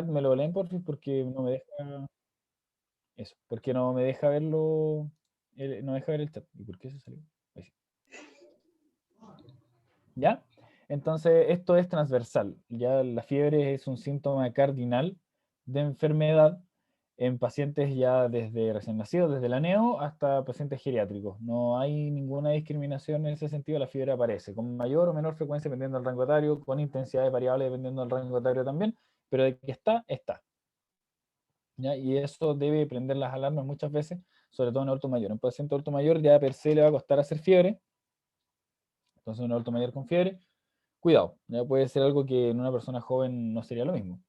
me lo leen por fin porque no me deja eso, porque no me deja verlo, no deja ver el chat. ¿Y por qué se salió? Ahí sí. ¿Ya? Entonces, esto es transversal. Ya la fiebre es un síntoma cardinal de enfermedad en pacientes ya desde recién nacidos, desde la neo hasta pacientes geriátricos. No hay ninguna discriminación en ese sentido, la fiebre aparece con mayor o menor frecuencia dependiendo del rango etario, con intensidades variables dependiendo del rango etario también, pero de que está, está. ¿Ya? Y eso debe prender las alarmas muchas veces, sobre todo en adulto mayor. Un paciente adulto mayor ya per se le va a costar hacer fiebre, entonces un adulto mayor con fiebre, cuidado, ya puede ser algo que en una persona joven no sería lo mismo.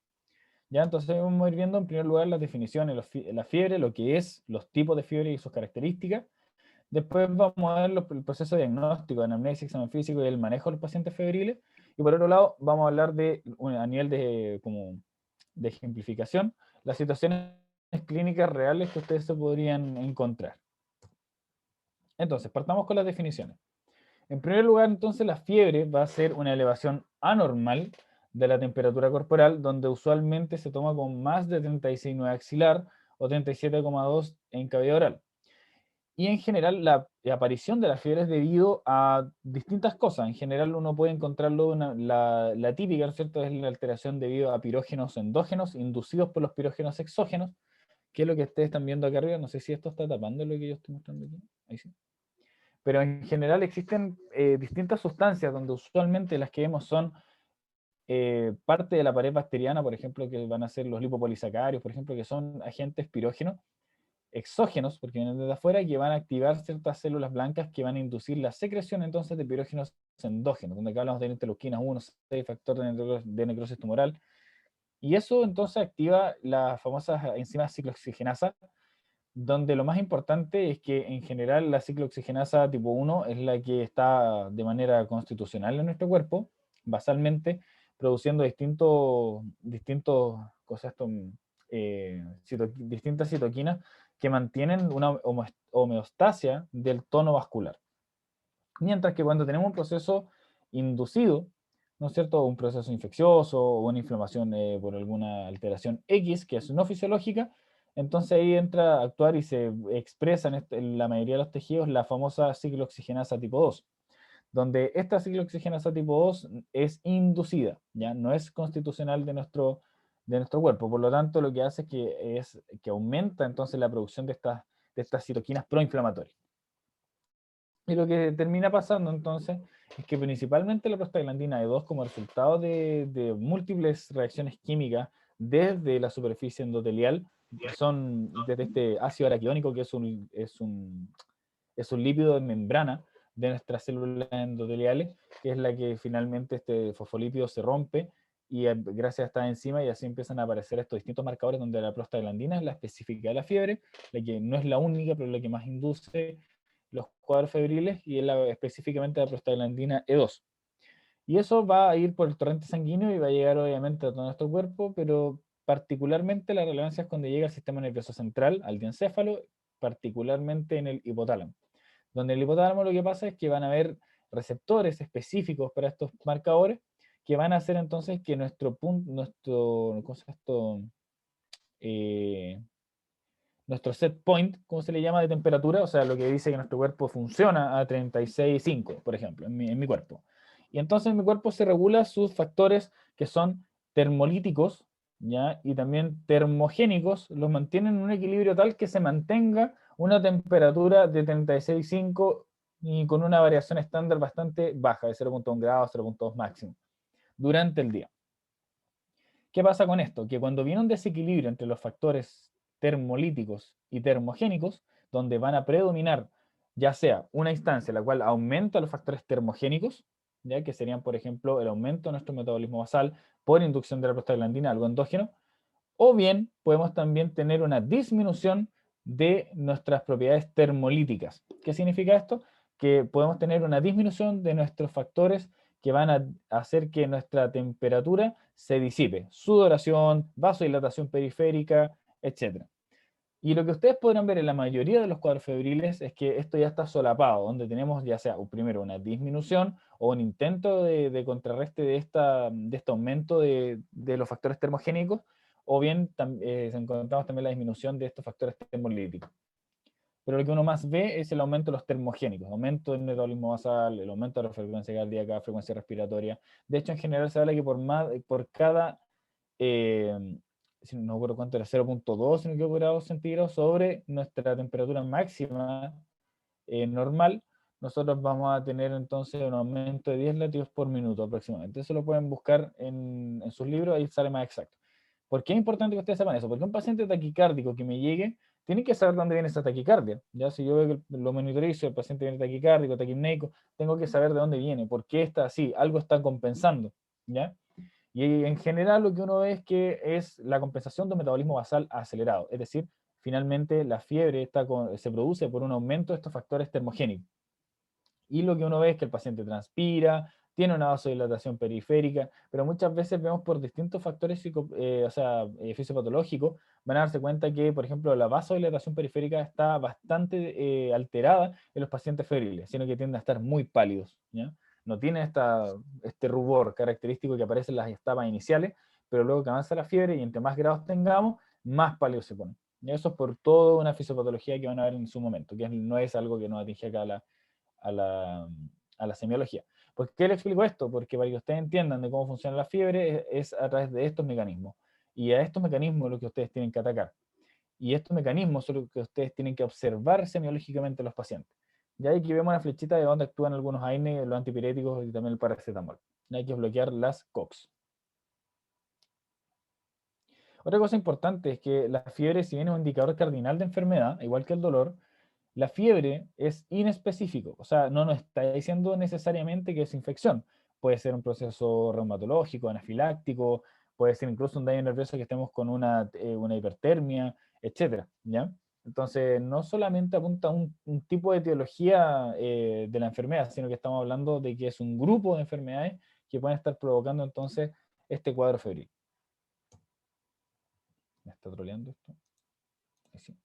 Ya, entonces vamos a ir viendo en primer lugar las definiciones, la fiebre, lo que es, los tipos de fiebre y sus características. Después vamos a ver el proceso diagnóstico, anamnesis, examen físico y el manejo de los pacientes febriles. Y por otro lado, vamos a hablar de, a nivel de, como, de ejemplificación, las situaciones clínicas reales que ustedes se podrían encontrar. Entonces, partamos con las definiciones. En primer lugar, entonces, la fiebre va a ser una elevación anormal de la temperatura corporal, donde usualmente se toma con más de 36,9 axilar o 37,2 en cavidad oral. Y en general, la aparición de la fiebre es debido a distintas cosas. En general, uno puede encontrarlo, la típica, ¿no es cierto?, es la alteración debido a pirógenos endógenos inducidos por los pirógenos exógenos, que es lo que ustedes están viendo acá arriba. No sé si esto está tapando lo que yo estoy mostrando aquí. Ahí sí. Pero en general existen distintas sustancias donde usualmente las que vemos son parte de la pared bacteriana, por ejemplo, que van a ser los lipopolisacáridos, por ejemplo, que son agentes pirógenos exógenos, porque vienen desde afuera, y que van a activar ciertas células blancas que van a inducir la secreción entonces de pirógenos endógenos, donde acá hablamos de interleuquinas 1, 6, factor de necrosis tumoral, y eso entonces activa las famosas enzimas ciclooxigenasa, donde lo más importante es que en general la ciclooxigenasa tipo 1 es la que está de manera constitucional en nuestro cuerpo, basalmente produciendo distintos cosas, distintas citoquinas que mantienen una homeostasia del tono vascular. Mientras que cuando tenemos un proceso inducido, ¿no es cierto? Un proceso infeccioso o una inflamación por alguna alteración X que es no fisiológica, entonces ahí entra a actuar y se expresa en la mayoría de los tejidos la famosa ciclooxigenasa tipo 2, donde esta ciclooxigenasa tipo 2 es inducida, ya no es constitucional de nuestro cuerpo. Por lo tanto, lo que hace es que aumenta entonces la producción de estas citoquinas proinflamatorias. Y lo que termina pasando entonces es que principalmente la prostaglandina E2 como resultado de múltiples reacciones químicas desde la superficie endotelial, son desde este ácido araquidónico que es un lípido de membrana de nuestras células endoteliales, que es la que finalmente este fosfolípido se rompe y gracias a esta enzima y así empiezan a aparecer estos distintos marcadores donde la prostaglandina es la específica de la fiebre, la que no es la única, pero la que más induce los cuadros febriles y es específicamente la prostaglandina E2. Y eso va a ir por el torrente sanguíneo y va a llegar obviamente a todo nuestro cuerpo, pero particularmente la relevancia es cuando llega al sistema nervioso central, al diencéfalo, particularmente en el hipotálamo. Donde el hipotálamo lo que pasa es que van a haber receptores específicos para estos marcadores que van a hacer entonces que nuestro punto, ¿cómo se llama esto? Eh, Nuestro set point, ¿cómo se le llama de temperatura? O sea, lo que dice que nuestro cuerpo funciona a 36,5, por ejemplo, en mi cuerpo. Y entonces en mi cuerpo se regula sus factores que son termolíticos, ¿ya? Y también termogénicos, los mantienen en un equilibrio tal que se mantenga una temperatura de 36,5 y con una variación estándar bastante baja, de 0,1 grados, 0,2 máximo, durante el día. ¿Qué pasa con esto? Que cuando viene un desequilibrio entre los factores termolíticos y termogénicos, donde van a predominar ya sea una instancia en la cual aumenta los factores termogénicos, ya que serían, por ejemplo, el aumento de nuestro metabolismo basal por inducción de la prostaglandina, algo endógeno, o bien podemos también tener una disminución de nuestras propiedades termolíticas. ¿Qué significa esto? Que podemos tener una disminución de nuestros factores que van a hacer que nuestra temperatura se disipe. Sudoración, vasodilatación periférica, etc. Y lo que ustedes podrán ver en la mayoría de los cuadros febriles es que esto ya está solapado, donde tenemos ya sea primero una disminución o un intento de contrarreste de este aumento de los factores termogénicos, o bien encontramos también la disminución de estos factores termolíticos. Pero lo que uno más ve es el aumento de los termogénicos, aumento del metabolismo basal, el aumento de la frecuencia cardíaca, frecuencia respiratoria. De hecho, en general se habla que por cada, si no me acuerdo cuánto era, 0,2 si no me equivoco, grados centígrados sobre nuestra temperatura máxima normal, nosotros vamos a tener entonces un aumento de 10 latidos por minuto aproximadamente. Eso lo pueden buscar en sus libros, ahí sale más exacto. ¿Por qué es importante que ustedes sepan eso? Porque un paciente taquicárdico que me llegue, tiene que saber dónde viene esa taquicardia. Ya si yo veo que lo monitorizo, el paciente viene taquicárdico, taquipneico, tengo que saber de dónde viene, por qué está así, algo está compensando, ¿ya? Y en general lo que uno ve es que es la compensación de un metabolismo basal acelerado, es decir, finalmente la fiebre se produce por un aumento de estos factores termogénicos. Y lo que uno ve es que el paciente transpira, tiene una vasodilatación periférica, pero muchas veces vemos por distintos factores fisiopatológicos, van a darse cuenta que, por ejemplo, la vasodilatación periférica está bastante alterada en los pacientes febriles, sino que tienden a estar muy pálidos, ¿ya? No tienen este rubor característico que aparece en las etapas iniciales, pero luego que avanza la fiebre y entre más grados tengamos, más pálidos se ponen. Y eso es por toda una fisiopatología que van a ver en su momento, que no es algo que nos atinge acá a la, a la semiología. ¿Por qué le explico esto? Porque para que ustedes entiendan de cómo funciona la fiebre es a través de estos mecanismos. Y a estos mecanismos es lo que ustedes tienen que atacar. Y estos mecanismos son lo que ustedes tienen que observar semiológicamente en los pacientes. Ya aquí vemos una flechita de dónde actúan algunos AINE, los antipiréticos y también el paracetamol. Y hay que bloquear las COX. Otra cosa importante es que la fiebre, si bien es un indicador cardinal de enfermedad, igual que el dolor, la fiebre es inespecífico, o sea, no nos está diciendo necesariamente que es infección. Puede ser un proceso reumatológico, anafiláctico, puede ser incluso un daño nervioso que estemos con una hipertermia, etcétera, ¿ya? Entonces, no solamente apunta a un tipo de etiología de la enfermedad, sino que estamos hablando de que es un grupo de enfermedades que pueden estar provocando entonces este cuadro febril. ¿Me está troleando esto? Sí.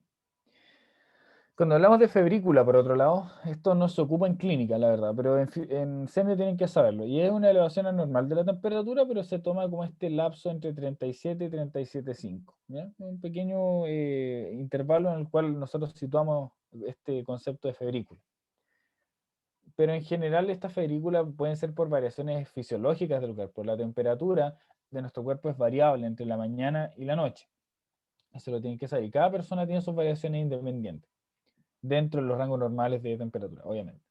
Cuando hablamos de febrícula, por otro lado, esto no se ocupa en clínica, la verdad, pero en SEMI tienen que saberlo. Y es una elevación anormal de la temperatura, pero se toma como este lapso entre 37 y 37,5. ¿Ya? Un pequeño intervalo en el cual nosotros situamos este concepto de febrícula. Pero en general estas febrículas pueden ser por variaciones fisiológicas del cuerpo. La temperatura de nuestro cuerpo es variable entre la mañana y la noche. Eso lo tienen que saber. Y cada persona tiene sus variaciones independientes dentro de los rangos normales de temperatura, obviamente.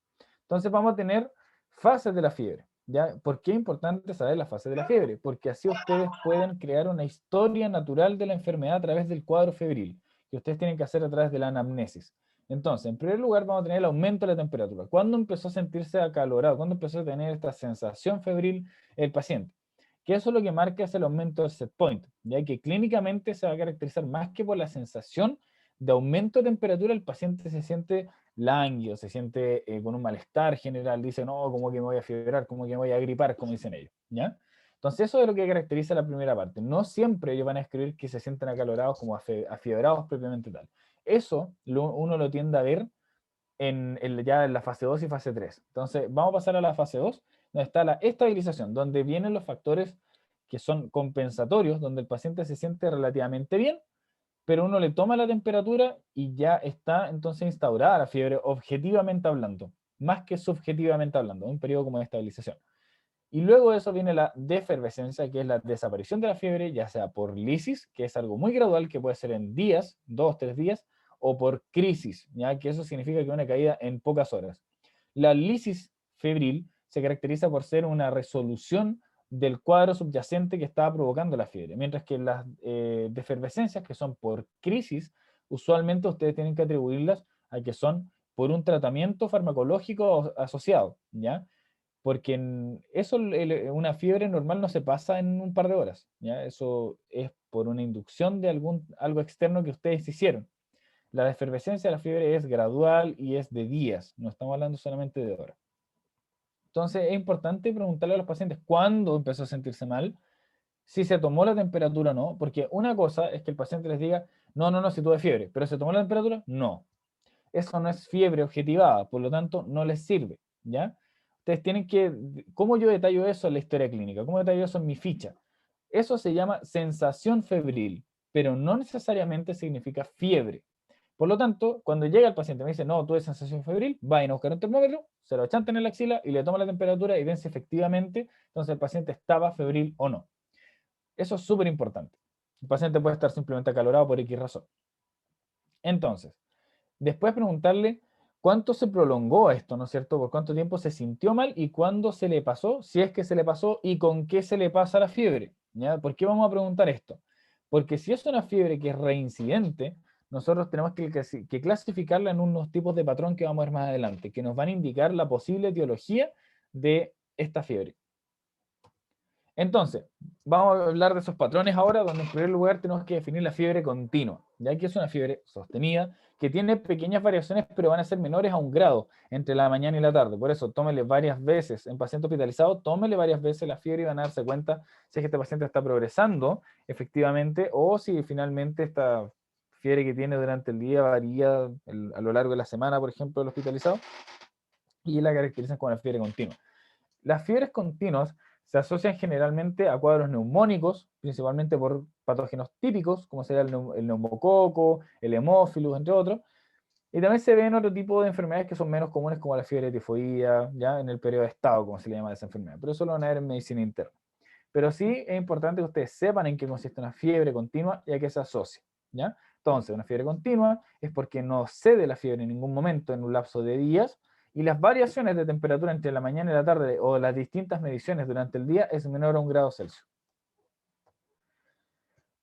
Entonces vamos a tener fases de la fiebre. ¿Ya? ¿Por qué es importante saber la fase de la fiebre? Porque así ustedes pueden crear una historia natural de la enfermedad a través del cuadro febril, que ustedes tienen que hacer a través de la anamnesis. Entonces, en primer lugar, vamos a tener el aumento de la temperatura. ¿Cuándo empezó a sentirse acalorado? ¿Cuándo empezó a tener esta sensación febril el paciente? Que eso es lo que marca es el aumento del set point, ya que clínicamente se va a caracterizar más que por la sensación de aumento de temperatura, el paciente se siente lánguido, se siente con un malestar general, dice, no, como que me voy a fiebrar, como que me voy a gripar, como dicen ellos, ¿ya? Entonces eso es lo que caracteriza la primera parte. No siempre ellos van a escribir que se sienten acalorados como afiebrados propiamente tal. Eso uno lo tiende a ver ya en la fase 2 y fase 3. Entonces vamos a pasar a la fase 2, donde está la estabilización, donde vienen los factores que son compensatorios, donde el paciente se siente relativamente bien, pero uno le toma la temperatura y ya está entonces instaurada la fiebre objetivamente hablando, más que subjetivamente hablando, un periodo como de estabilización. Y luego de eso viene la defervescencia, que es la desaparición de la fiebre, ya sea por lisis, que es algo muy gradual, que puede ser en días, 2, 3 días, o por crisis, ya que eso significa que una caída en pocas horas. La lisis febril se caracteriza por ser una resolución del cuadro subyacente que estaba provocando la fiebre, mientras que las defervescencias, que son por crisis, usualmente ustedes tienen que atribuirlas a que son por un tratamiento farmacológico asociado, ¿ya? Porque eso, una fiebre normal no se pasa en un par de horas, ¿ya? Eso es por una inducción de algo externo que ustedes hicieron. La efervescencia de la fiebre es gradual y es de días, no estamos hablando solamente de horas. Entonces es importante preguntarle a los pacientes cuándo empezó a sentirse mal, si se tomó la temperatura o no, porque una cosa es que el paciente les diga, no, no, no, si tuve fiebre, pero ¿se tomó la temperatura? No. Eso no es fiebre objetivada, por lo tanto no les sirve, ¿ya? Ustedes tienen que, ¿cómo yo detallo eso en la historia clínica? ¿Cómo detallo eso en mi ficha? Eso se llama sensación febril, pero no necesariamente significa fiebre. Por lo tanto, cuando llega el paciente y me dice, no, tuve sensación febril, vayan a buscar un termómetro, se lo achantan en la axila y le toman la temperatura y ven si efectivamente entonces el paciente estaba febril o no. Eso es súper importante. El paciente puede estar simplemente acalorado por X razón. Entonces, después preguntarle cuánto se prolongó esto, ¿no es cierto? Por cuánto tiempo se sintió mal y cuándo se le pasó, si es que se le pasó y con qué se le pasa la fiebre. ¿Ya? ¿Por qué vamos a preguntar esto? Porque si es una fiebre que es reincidente, nosotros tenemos que clasificarla en unos tipos de patrón que vamos a ver más adelante, que nos van a indicar la posible etiología de esta fiebre. Entonces, vamos a hablar de esos patrones ahora, donde en primer lugar tenemos que definir la fiebre continua, ya que es una fiebre sostenida, que tiene pequeñas variaciones, pero van a ser menores a 1 grado entre la mañana y la tarde. Por eso, tómele varias veces, en paciente hospitalizado, tómele varias veces la fiebre y van a darse cuenta si es que este paciente está progresando efectivamente o si finalmente esta fiebre que tiene durante el día varía a lo largo de la semana, por ejemplo, el hospitalizado, y la caracterizan como la fiebre continua. Las fiebres continuas se asocian generalmente a cuadros neumónicos, principalmente por patógenos típicos, como sería el neumococo, el hemófilus, entre otros. Y también se ven otro tipo de enfermedades que son menos comunes, como la fiebre tifoidea, ya en el periodo de estado, como se le llama a esa enfermedad. Pero eso lo van a ver en medicina interna. Pero sí es importante que ustedes sepan en qué consiste una fiebre continua y a qué se asocia. ¿Ya? Entonces, una fiebre continua es porque no cede la fiebre en ningún momento en un lapso de días y las variaciones de temperatura entre la mañana y la tarde o las distintas mediciones durante el día es menor a 1 grado Celsius.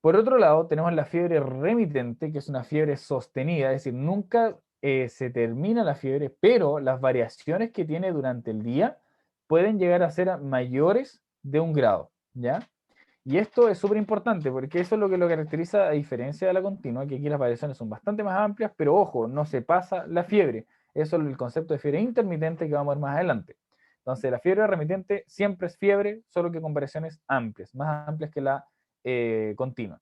Por otro lado, tenemos la fiebre remitente, que es una fiebre sostenida, es decir, nunca se termina la fiebre, pero las variaciones que tiene durante el día pueden llegar a ser mayores de 1 grado, ¿ya? Y esto es súper importante porque eso es lo que lo caracteriza a diferencia de la continua, que aquí las variaciones son bastante más amplias, pero ojo, no se pasa la fiebre. Eso es el concepto de fiebre intermitente que vamos a ver más adelante. Entonces, la fiebre remitente siempre es fiebre, solo que con variaciones amplias, más amplias que la continua.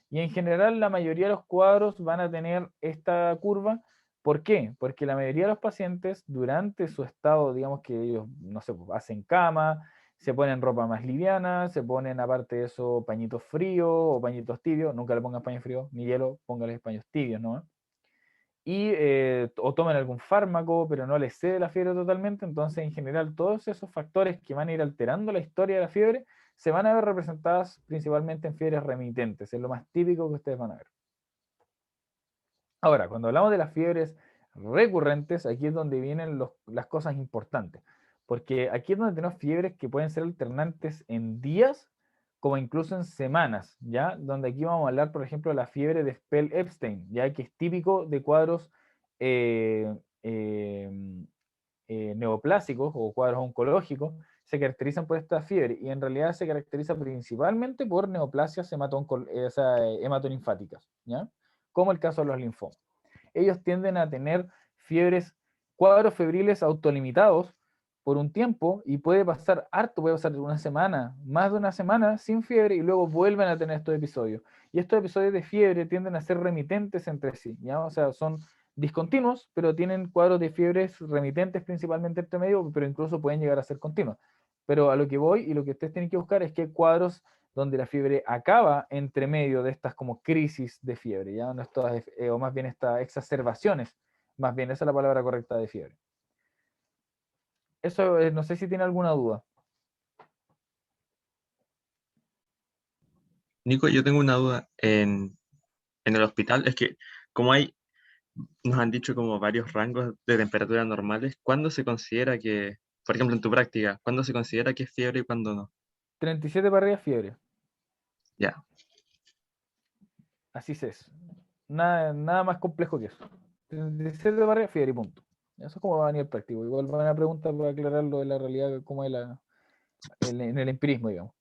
Y en general, la mayoría de los cuadros van a tener esta curva. ¿Por qué? Porque la mayoría de los pacientes, durante su estado, digamos que ellos, no sé, pues, hacen cama, se ponen ropa más liviana, se ponen aparte de eso pañitos fríos o pañitos tibios, nunca le pongan paños fríos ni hielo, póngales paños tibios, ¿no? Y o toman algún fármaco, pero no les cede la fiebre totalmente, entonces en general todos esos factores que van a ir alterando la historia de la fiebre se van a ver representadas principalmente en fiebres remitentes, es lo más típico que ustedes van a ver. Ahora, cuando hablamos de las fiebres recurrentes, aquí es donde vienen las cosas importantes, porque aquí es donde tenemos fiebres que pueden ser alternantes en días como incluso en semanas, ¿ya? Donde aquí vamos a hablar, por ejemplo, de la fiebre de Spell-Epstein, ya que es típico de cuadros eh, eh, neoplásicos o cuadros oncológicos, se caracterizan por esta fiebre y en realidad se caracteriza principalmente por neoplasias hematolinfáticas, ¿ya? Como el caso de los linfomas. Ellos tienden a tener fiebres, cuadros febriles autolimitados por un tiempo y puede pasar harto, puede pasar una semana, más de una semana sin fiebre y luego vuelven a tener estos episodios. Y estos episodios de fiebre tienden a ser remitentes entre sí, ¿ya? O sea, son discontinuos, pero tienen cuadros de fiebres remitentes principalmente entre medio, pero incluso pueden llegar a ser continuos. Pero a lo que voy y lo que ustedes tienen que buscar es que cuadros donde la fiebre acaba entre medio de estas como crisis de fiebre, ¿ya? No estas, o más bien estas exacerbaciones, más bien esa es la palabra correcta de fiebre. Eso no sé si tiene alguna duda. Nico, yo tengo una duda. En el hospital, es que como nos han dicho como varios rangos de temperatura normales, ¿cuándo se considera que, por ejemplo, en tu práctica, cuándo se considera que es fiebre y cuándo no? 37 para arriba fiebre, Ya. así es. Nada más complejo que eso. 37 para arriba fiebre y punto. Eso es como va a venir el práctico. Igual van a preguntar para aclararlo de la realidad, cómo es en el empirismo, digamos.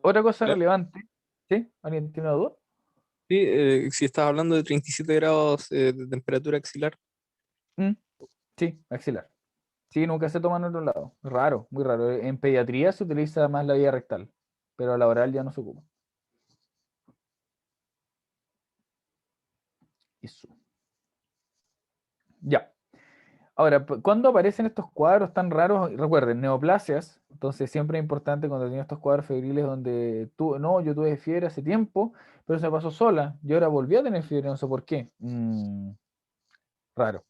Otra cosa Claro, relevante, ¿sí? ¿Alguien tiene una duda? sí, si estás hablando de 37 grados de temperatura axilar, Mm, sí, axilar. Sí, nunca se toma en otro lado. Raro, muy raro. En pediatría se utiliza más la vía rectal, pero a la oral ya no se ocupa. Eso. Ya. Ahora, ¿cuándo aparecen estos cuadros tan raros? Recuerden, neoplasias, entonces siempre es importante cuando tiene estos cuadros febriles donde tú, no, yo tuve fiebre hace tiempo, pero se pasó sola, y ahora volví a tener fiebre, no sé por qué. Raro.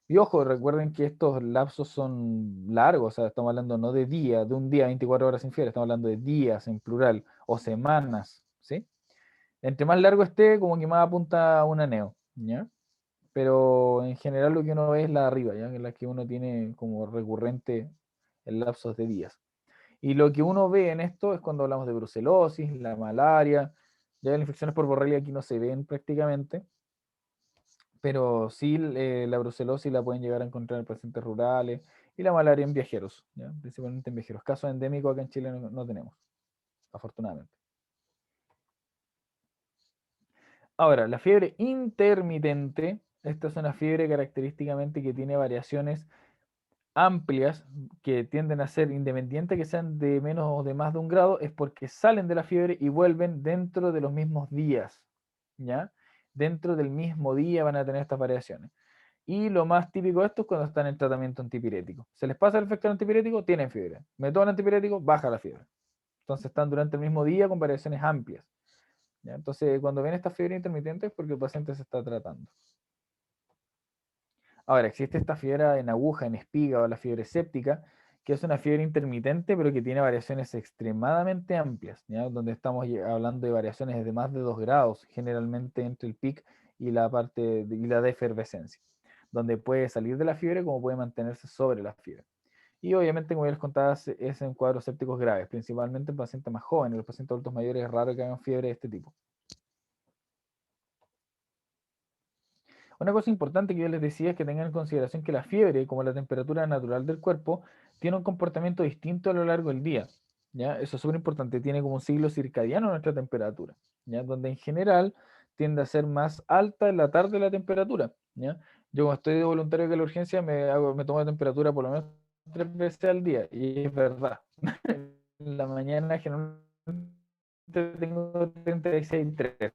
Y ojo, recuerden que estos lapsos son largos, o sea, estamos hablando no de día, de un día 24 horas sin fiebre, estamos hablando de días en plural, o semanas, ¿sí? Entre más largo esté, como que más apunta a una neo, ¿ya? Pero en general lo que uno ve es la de arriba, ¿ya? Que es la que uno tiene como recurrente en lapsos de días. Y lo que uno ve en esto es cuando hablamos de brucelosis, la malaria, ya las infecciones por borrelia aquí no se ven prácticamente, pero sí la brucelosis la pueden llegar a encontrar en pacientes rurales y la malaria en viajeros, ¿ya? Principalmente en viajeros. Casos endémicos acá en Chile no tenemos, afortunadamente. Ahora, la fiebre intermitente, esta es una fiebre característicamente que tiene variaciones amplias que tienden a ser independientes, que sean de menos o de más de 1 grado, es porque salen de la fiebre y vuelven dentro de los mismos días, ¿ya? Dentro del mismo día van a tener estas variaciones. Y lo más típico de esto es cuando están en tratamiento antipirético. Se les pasa el efecto antipirético, tienen fiebre. Me toman antipirético, baja la fiebre. Entonces están durante el mismo día con variaciones amplias, ¿ya? Entonces cuando ven esta fiebre intermitente es porque el paciente se está tratando. Ahora, existe esta fiebre en aguja, en espiga o la fiebre séptica, que es una fiebre intermitente, pero que tiene variaciones extremadamente amplias, ¿ya? Donde estamos hablando de variaciones de más de 2 grados, generalmente entre el pic y la parte y la de efervescencia, donde puede salir de la fiebre como puede mantenerse sobre la fiebre. Y obviamente, como ya les contaba, es en cuadros sépticos graves, principalmente en pacientes más jóvenes. Los pacientes adultos mayores es raro que hagan fiebre de este tipo. Una cosa importante que yo les decía es que tengan en consideración que la fiebre, como la temperatura natural del cuerpo, tiene un comportamiento distinto a lo largo del día, ¿ya? Eso es súper importante, tiene como un ciclo circadiano nuestra temperatura, ¿ya? Donde en general tiende a ser más alta en la tarde la temperatura, ¿ya? Yo cuando estoy de voluntario de la urgencia me tomo la temperatura por lo menos 3 veces al día, y es verdad. En la mañana generalmente tengo 36,3.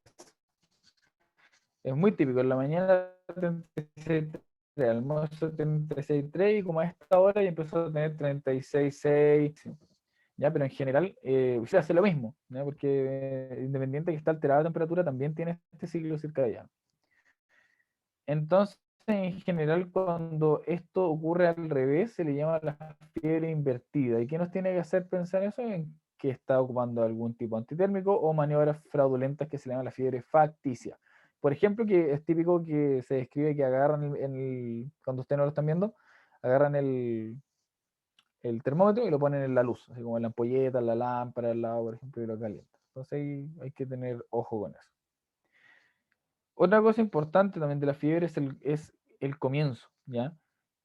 Es muy típico, en la mañana 36,3, almuerzo 36,3 y como a esta hora ya empezó a tener 36,6, sí, ya, pero en general se hace lo mismo, ¿ya? Porque independiente que está alterada la temperatura, también tiene este ciclo circadiano. Entonces, en general, cuando esto ocurre al revés, se le llama la fiebre invertida. ¿Y qué nos tiene que hacer pensar eso? En que está ocupando algún tipo antitérmico o maniobras fraudulentas que se le llama la fiebre facticia. Por ejemplo, que es típico que se describe que agarran cuando ustedes no lo están viendo, agarran el termómetro y lo ponen en la luz, así como en la ampolleta, en la lámpara, al lado, por ejemplo, y lo calientan. Entonces ahí hay que tener ojo con eso. Otra cosa importante también de la fiebre es el comienzo, ¿ya?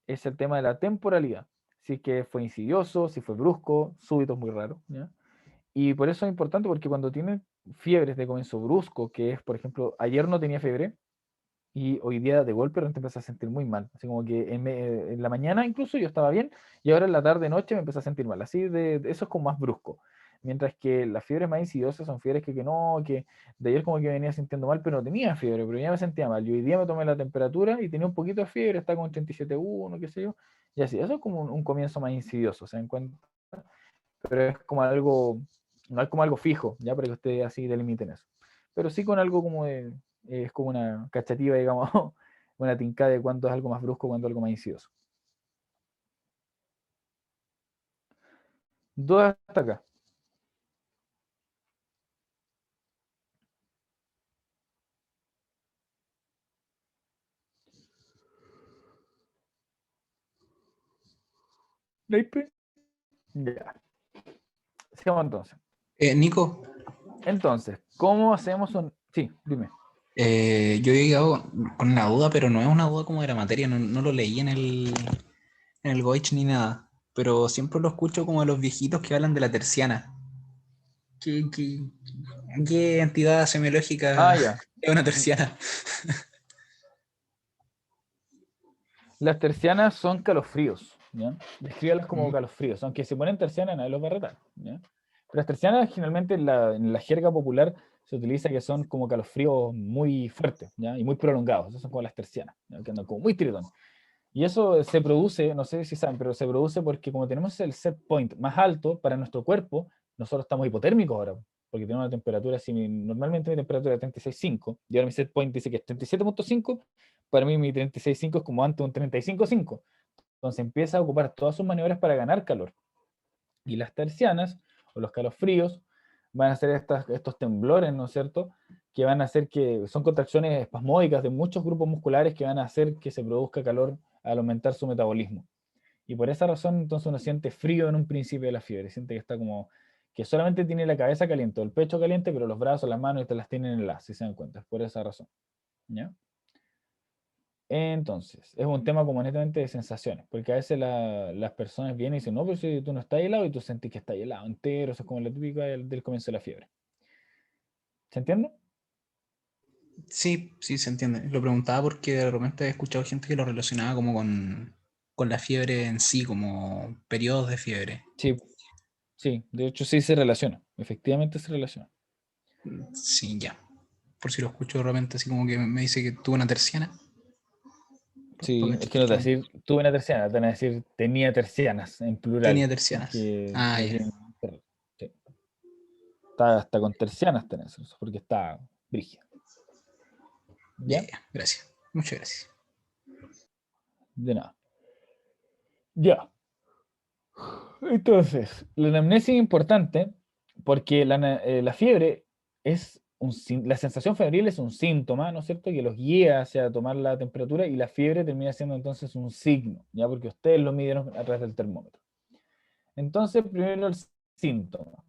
Es el tema de la temporalidad. Si es que fue insidioso, si fue brusco, súbito es muy raro, ¿ya? Y por eso es importante porque cuando tienen fiebres de comienzo brusco, que es, por ejemplo, ayer no tenía fiebre y hoy día de golpe te empiezas a sentir muy mal. Así como que en la mañana incluso yo estaba bien y ahora en la tarde, noche me empecé a sentir mal. Así eso es como más brusco. Mientras que las fiebres más insidiosas son fiebres que no, que de ayer como que venía sintiendo mal, pero no tenía fiebre, pero ya me sentía mal. Y hoy día me tomé la temperatura y tenía un poquito de fiebre, está con 37,1, qué sé yo. Y así, eso es como un comienzo más insidioso, ¿se dan cuenta? Pero es como algo, no es como algo fijo, ya para que ustedes así delimiten eso. Pero sí con algo como es como una cachativa, digamos, una tincada de cuándo es algo más brusco, cuándo es algo más insidioso. Dos hasta acá. ¿Leíste? Ya. Sigamos entonces. Nico, Entonces, ¿cómo hacemos un...? Sí, dime. yo he llegado con una duda, pero no es una duda como de la materia, no lo leí en el Goich ni nada, pero siempre lo escucho como de los viejitos que hablan de la terciana. ¿Qué, qué entidad semiológica Ah, ya. es una terciana? Las tercianas son calofríos, ¿ya? Descríbalas como Mm. calofríos, aunque si ponen terciana nadie los va a retar, ¿ya? Pero las tercianas generalmente en la jerga popular se utiliza que son como calofríos muy fuertes, ¿ya? Y muy prolongados, esas son como las tercianas, ¿ya? Que andan como muy tiritones. Y eso se produce, no sé si saben, pero se produce porque como tenemos el set point más alto para nuestro cuerpo, nosotros estamos hipotérmicos ahora, porque tenemos una temperatura, si normalmente mi temperatura es 36,5, y ahora mi set point dice que es 37,5, para mí mi 36,5 es como antes un 35,5. Entonces empieza a ocupar todas sus maniobras para ganar calor. Y las tercianas, o los calofríos, van a ser estos temblores, ¿no es cierto? Que van a hacer que, son contracciones espasmódicas de muchos grupos musculares que van a hacer que se produzca calor al aumentar su metabolismo. Y por esa razón, entonces uno siente frío en un principio de la fiebre, siente que está como, que solamente tiene la cabeza caliente o el pecho caliente, pero los brazos, las manos, te las tienen en la, si se dan cuenta, por esa razón. ¿Ya? Entonces, es un tema como netamente de sensaciones, porque a veces las personas vienen y dicen, no, pero si tú no estás helado y tú sentís que está helado entero, eso es como la típica del comienzo de la fiebre. ¿Se entiende? Sí, sí, se entiende. Lo preguntaba porque de repente he escuchado gente que lo relacionaba como con la fiebre en sí, como periodos de fiebre. Sí, sí, de hecho sí se relaciona, efectivamente se relaciona. Sí, ya. Por si lo escucho de repente así como que me dice que tuvo una terciana. Para Sí, es que no te van a cachar. decir, tuve una terciana, te van a decir, tenía tercianas en Tenía plural, tercianas. porque Ah, no ya. tienen... Sí. Está hasta con tercianas tenés eso, porque está brígida. Ya, ¿Ya? ya. Gracias. Muchas gracias. De nada. Ya. Entonces, la anamnesis es importante porque la fiebre es la sensación febril es un síntoma, ¿no es cierto?, que los guía hacia tomar la temperatura y la fiebre termina siendo entonces un signo, ¿ya? Porque ustedes lo midieron a través del termómetro. Entonces, primero el síntoma.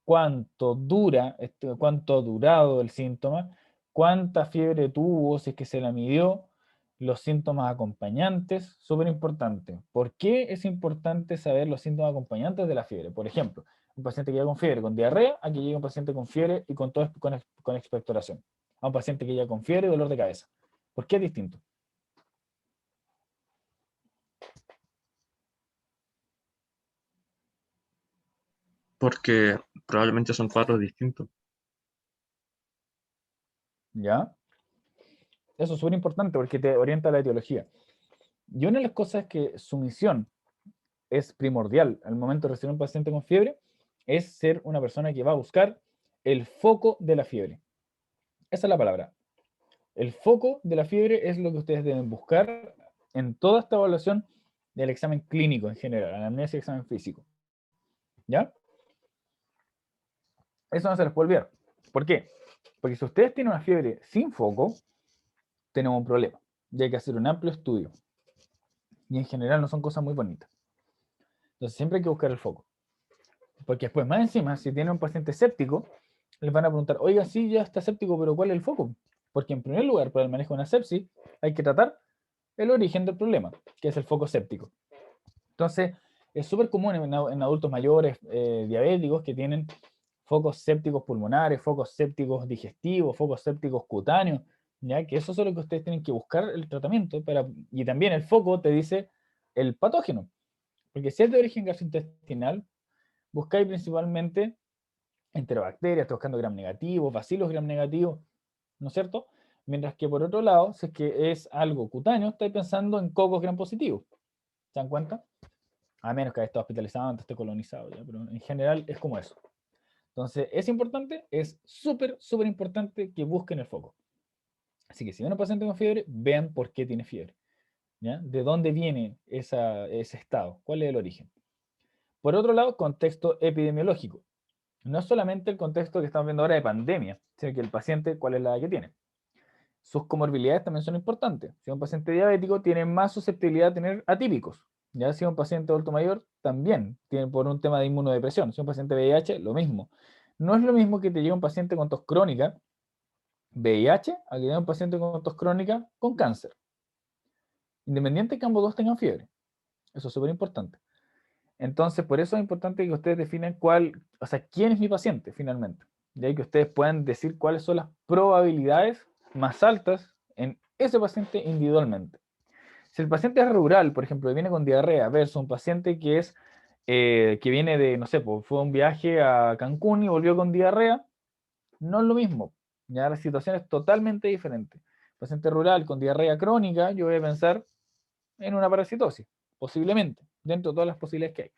¿Cuánto dura, cuánto ha durado el síntoma? ¿Cuánta fiebre tuvo, si es que se la midió? Los síntomas acompañantes, súper importante. ¿Por qué es importante saber los síntomas acompañantes de la fiebre? Por ejemplo, un paciente que llega con fiebre, con diarrea, a que llega un paciente con fiebre y con expectoración. A un paciente que llega con fiebre y dolor de cabeza. ¿Por qué es distinto? Porque probablemente son cuadros distintos. ¿Ya? Eso es súper importante porque te orienta a la etiología. Y una de las cosas que su misión es primordial al momento de recibir un paciente con fiebre es ser una persona que va a buscar el foco de la fiebre. Esa es la palabra. El foco de la fiebre es lo que ustedes deben buscar en toda esta evaluación del examen clínico en general, anamnesia y examen físico. ¿Ya? Eso no se les puede olvidar. ¿Por qué? Porque si ustedes tienen una fiebre sin foco, tenemos un problema. Y hay que hacer un amplio estudio. Y en general no son cosas muy bonitas. Entonces siempre hay que buscar el foco. Porque después, más encima, si tienen un paciente séptico, les van a preguntar, oiga, sí, ya está séptico, pero ¿cuál es el foco? Porque en primer lugar, para el manejo de una sepsis, hay que tratar el origen del problema, que es el foco séptico. Entonces, es súper común en adultos mayores diabéticos que tienen focos sépticos pulmonares, focos sépticos digestivos, focos sépticos cutáneos, ¿ya? Que eso es lo que ustedes tienen que buscar el tratamiento para, y también el foco te dice el patógeno, porque si es de origen gastrointestinal, buscáis principalmente enterobacterias, estoy buscando gram negativos, bacilos gram negativos, ¿no es cierto? Mientras que por otro lado, si es que es algo cutáneo, estáis pensando en cocos gram positivos. ¿Se dan cuenta? A menos que haya estado hospitalizado antes esté colonizado, ¿ya? Pero en general es como eso. Entonces, es importante, es súper, súper importante que busquen el foco. Así que si ven a un paciente con fiebre, vean por qué tiene fiebre. ¿Ya? ¿De dónde viene ese estado? ¿Cuál es el origen? Por otro lado, contexto epidemiológico. No es solamente el contexto que estamos viendo ahora de pandemia, sino que el paciente, cuál es la edad que tiene. Sus comorbilidades también son importantes. Si es un paciente diabético, tiene más susceptibilidad a tener atípicos. Ya si es un paciente adulto mayor, también tiene por un tema de inmunodepresión. Si es un paciente VIH, lo mismo. No es lo mismo que te llegue un paciente con tos crónica, VIH, a que llegue un paciente con tos crónica con cáncer. Independiente que ambos dos tengan fiebre. Eso es súper importante. Entonces, por eso es importante que ustedes definan o sea, quién es mi paciente finalmente. De ahí que ustedes puedan decir cuáles son las probabilidades más altas en ese paciente individualmente. Si el paciente es rural, por ejemplo, que viene con diarrea, versus un paciente que viene de, no sé, pues, fue a un viaje a Cancún y volvió con diarrea, no es lo mismo. Ya la situación es totalmente diferente. Paciente rural con diarrea crónica, yo voy a pensar en una parasitosis, posiblemente, dentro de todas las posibilidades que hay.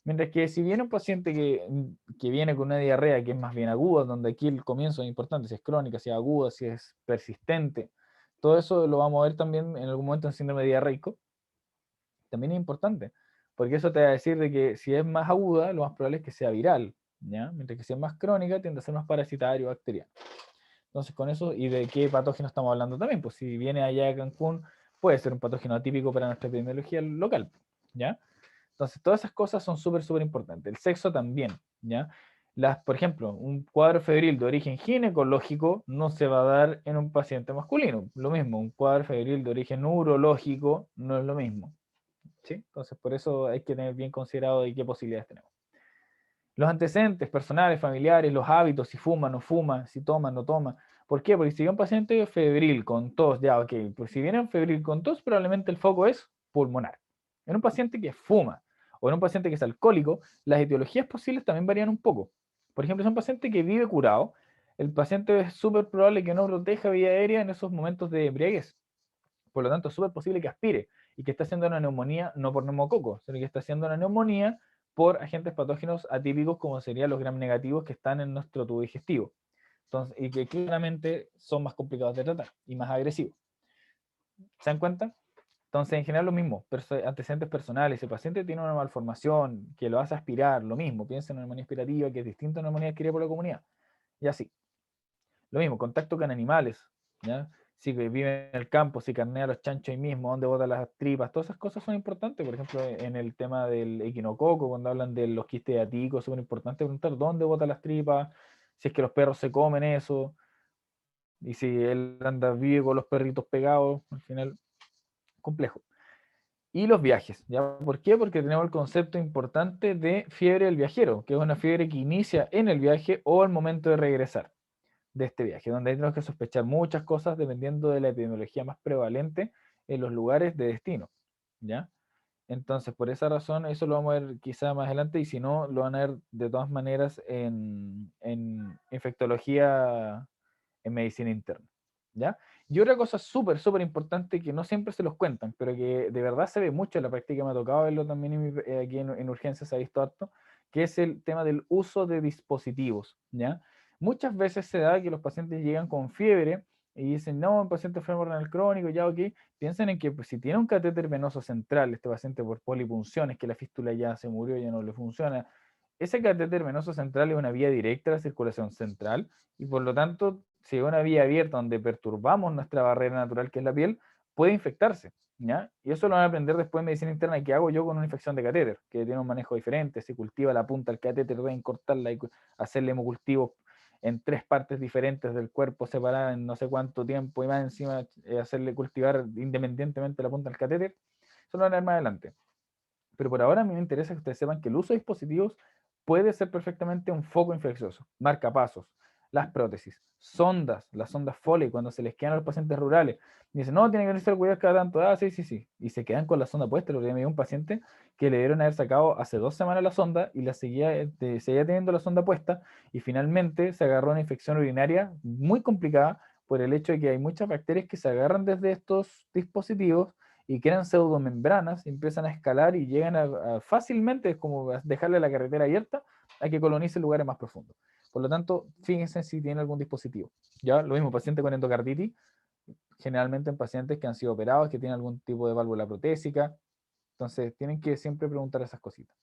Mientras que si viene un paciente que viene con una diarrea que es más bien aguda, donde aquí el comienzo es importante, si es crónica, si es aguda, si es persistente, todo eso lo vamos a ver también en algún momento en síndrome diarreico, también es importante, porque eso te va a decir de que si es más aguda, lo más probable es que sea viral, ¿ya? Mientras que si es más crónica, tiende a ser más parasitario, bacteriano. Entonces, con eso, ¿y de qué patógeno estamos hablando también? Pues si viene allá de Cancún, puede ser un patógeno atípico para nuestra epidemiología local, ¿ya? Entonces, todas esas cosas son súper, súper importantes. El sexo también, ¿ya? Por ejemplo, un cuadro febril de origen ginecológico no se va a dar en un paciente masculino. Lo mismo, un cuadro febril de origen urológico no es lo mismo, ¿sí? Entonces, por eso hay que tener bien considerado de qué posibilidades tenemos. Los antecedentes personales, familiares, los hábitos, si fuma, no fuma, si toma, no toma. ¿Por qué? Porque si viene un paciente febril con tos, ya, ok, pues si viene un febril con tos, probablemente el foco es pulmonar. En un paciente que fuma o en un paciente que es alcohólico, las etiologías posibles también varían un poco. Por ejemplo, si es un paciente que vive curado, el paciente es súper probable que no proteja vía aérea en esos momentos de embriaguez. Por lo tanto, es súper posible que aspire y que esté haciendo una neumonía no por neumococo, sino que está haciendo una neumonía por agentes patógenos atípicos como serían los gram negativos que están en nuestro tubo digestivo. Entonces, y que claramente son más complicados de tratar y más agresivos. ¿Se dan cuenta? Entonces, en general lo mismo, antecedentes personales, si el paciente tiene una malformación que lo hace aspirar, lo mismo, piensa en una neumonía aspirativa que es distinta a una neumonía adquirida por la comunidad. Y así. Lo mismo, contacto con animales, ¿ya? Si vive en el campo, si carnea a los chanchos ahí mismo, dónde bota las tripas, todas esas cosas son importantes. Por ejemplo, en el tema del equinococo, cuando hablan de los quistes atípicos, es súper importante preguntar dónde bota las tripas, si es que los perros se comen eso, y si él anda vivo con los perritos pegados, al final, complejo. Y los viajes, ¿ya? ¿Por qué? Porque tenemos el concepto importante de fiebre del viajero, que es una fiebre que inicia en el viaje o al momento de regresar de este viaje, donde tenemos que sospechar muchas cosas dependiendo de la epidemiología más prevalente en los lugares de destino, ¿ya? Entonces, por esa razón, eso lo vamos a ver quizá más adelante, y si no, lo van a ver de todas maneras en infectología en medicina interna, ¿ya? Y otra cosa súper, súper importante que no siempre se los cuentan, pero que de verdad se ve mucho en la práctica, me ha tocado verlo también aquí en urgencias, se ha visto harto, que es el tema del uso de dispositivos, ¿ya? Muchas veces se da que los pacientes llegan con fiebre y dicen, no, un paciente enfermo renal crónico, ya ok, piensen en que pues, si tiene un catéter venoso central, este paciente por polipunciones, que la fístula ya se murió, ya no le funciona, ese catéter venoso central es una vía directa a la circulación central y por lo tanto, si es una vía abierta donde perturbamos nuestra barrera natural que es la piel, puede infectarse, ¿ya? Y eso lo van a aprender después en medicina interna, ¿qué hago yo con una infección de catéter? Que tiene un manejo diferente, se cultiva la punta del catéter, deben cortarla y hacerle hemocultivos en 3 partes diferentes del cuerpo separadas en no sé cuánto tiempo y más encima hacerle cultivar independientemente la punta del catéter. Eso lo van a ver más adelante. Pero por ahora a mí me interesa que ustedes sepan que el uso de dispositivos puede ser perfectamente un foco infeccioso. Marcapasos, las prótesis, sondas, las sondas Foley, cuando se les quedan a los pacientes rurales. Y dicen, no, tienen que ser cuidados cada tanto. Ah, sí, sí, sí. Y se quedan con la sonda puesta. Lo que me dio un paciente que le dieron haber sacado hace 2 semanas la sonda y la seguía teniendo la sonda puesta y finalmente se agarró una infección urinaria muy complicada por el hecho de que hay muchas bacterias que se agarran desde estos dispositivos y crean pseudomembranas, empiezan a escalar y llegan a fácilmente, es como dejarle la carretera abierta, a que colonice lugares más profundos. Por lo tanto, fíjense si tiene algún dispositivo. Ya, lo mismo, paciente con endocarditis, generalmente en pacientes que han sido operados, que tienen algún tipo de válvula protésica. Entonces, tienen que siempre preguntar esas cositas.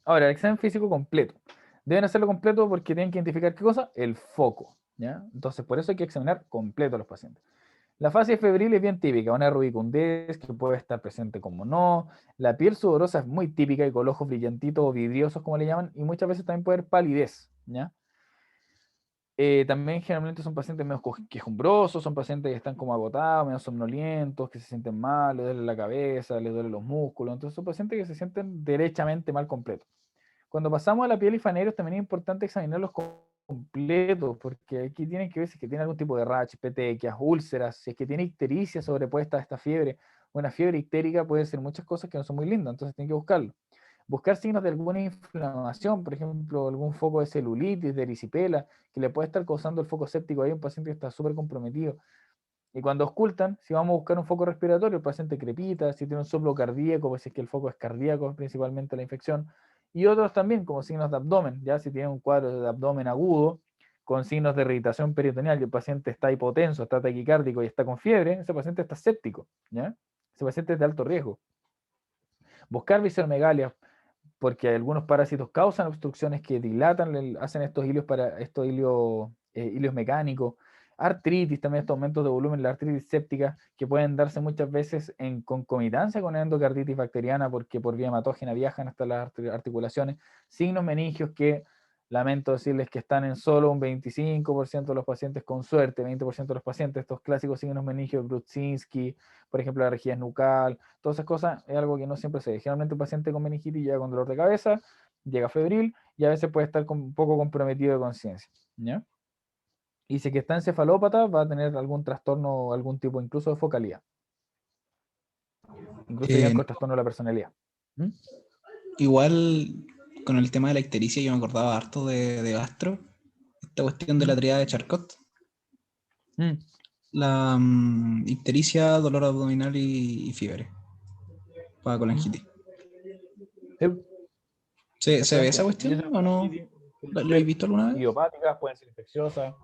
Ahora, el examen físico completo. Deben hacerlo completo porque tienen que identificar qué cosa, el foco, ¿ya? Entonces, por eso hay que examinar completo a los pacientes. La fase febril es bien típica, una rubicundez que puede estar presente como no. La piel sudorosa es muy típica y con ojos brillantitos o vidriosos, como le llaman, y muchas veces también puede haber palidez, ¿ya? También generalmente son pacientes medio quejumbrosos, son pacientes que están como agotados, medio somnolientos, que se sienten mal, les duele la cabeza, les duelen los músculos. Entonces son pacientes que se sienten derechamente mal completos. Cuando pasamos a la piel y faneros, también es importante examinarlos completos, porque aquí tienen que ver si es que tiene algún tipo de rash, petequias, úlceras, si es que tiene ictericia sobrepuesta a esta fiebre. Una fiebre ictérica puede ser muchas cosas que no son muy lindas, entonces tienen que buscarlo. Buscar signos de alguna inflamación, por ejemplo, algún foco de celulitis, de erisipela, que le puede estar causando el foco séptico ahí a un paciente que está súper comprometido. Y cuando auscultan, si vamos a buscar un foco respiratorio, el paciente crepita, si tiene un soplo cardíaco, pues si es que el foco es cardíaco, principalmente la infección, y otros también, como signos de abdomen, ya si tiene un cuadro de abdomen agudo, con signos de irritación peritoneal, y el paciente está hipotenso, está taquicárdico y está con fiebre, ese paciente está séptico, ¿ya? Ese paciente es de alto riesgo. Buscar visceromegalias, porque algunos parásitos causan obstrucciones que dilatan, hacen estos hilios hilios mecánicos, artritis, también estos aumentos de volumen, la artritis séptica, que pueden darse muchas veces en concomitancia con endocarditis bacteriana, porque por vía hematógena viajan hasta las articulaciones, signos meningios que lamento decirles que están en solo un 25% de los pacientes, con suerte, 20% de los pacientes, estos clásicos signos meningios de Brudzinski, por ejemplo, la rigidez nucal, todas esas cosas es algo que no siempre se ve. Generalmente el paciente con meningitis llega con dolor de cabeza, llega febril y a veces puede estar un poco comprometido de conciencia, ¿ya? Y si que está encefalópata va a tener algún trastorno, algún tipo incluso de focalidad. Incluso llegan con trastorno de la personalidad. ¿Mm? Igual con el tema de la ictericia yo me acordaba harto de gastro, esta cuestión de la triada de Charcot. La ictericia, dolor abdominal y fiebre para colangitis. ¿Se ve esa cuestión o no? ¿Lo habéis visto alguna vez? Idiopáticas, pueden ser infecciosas,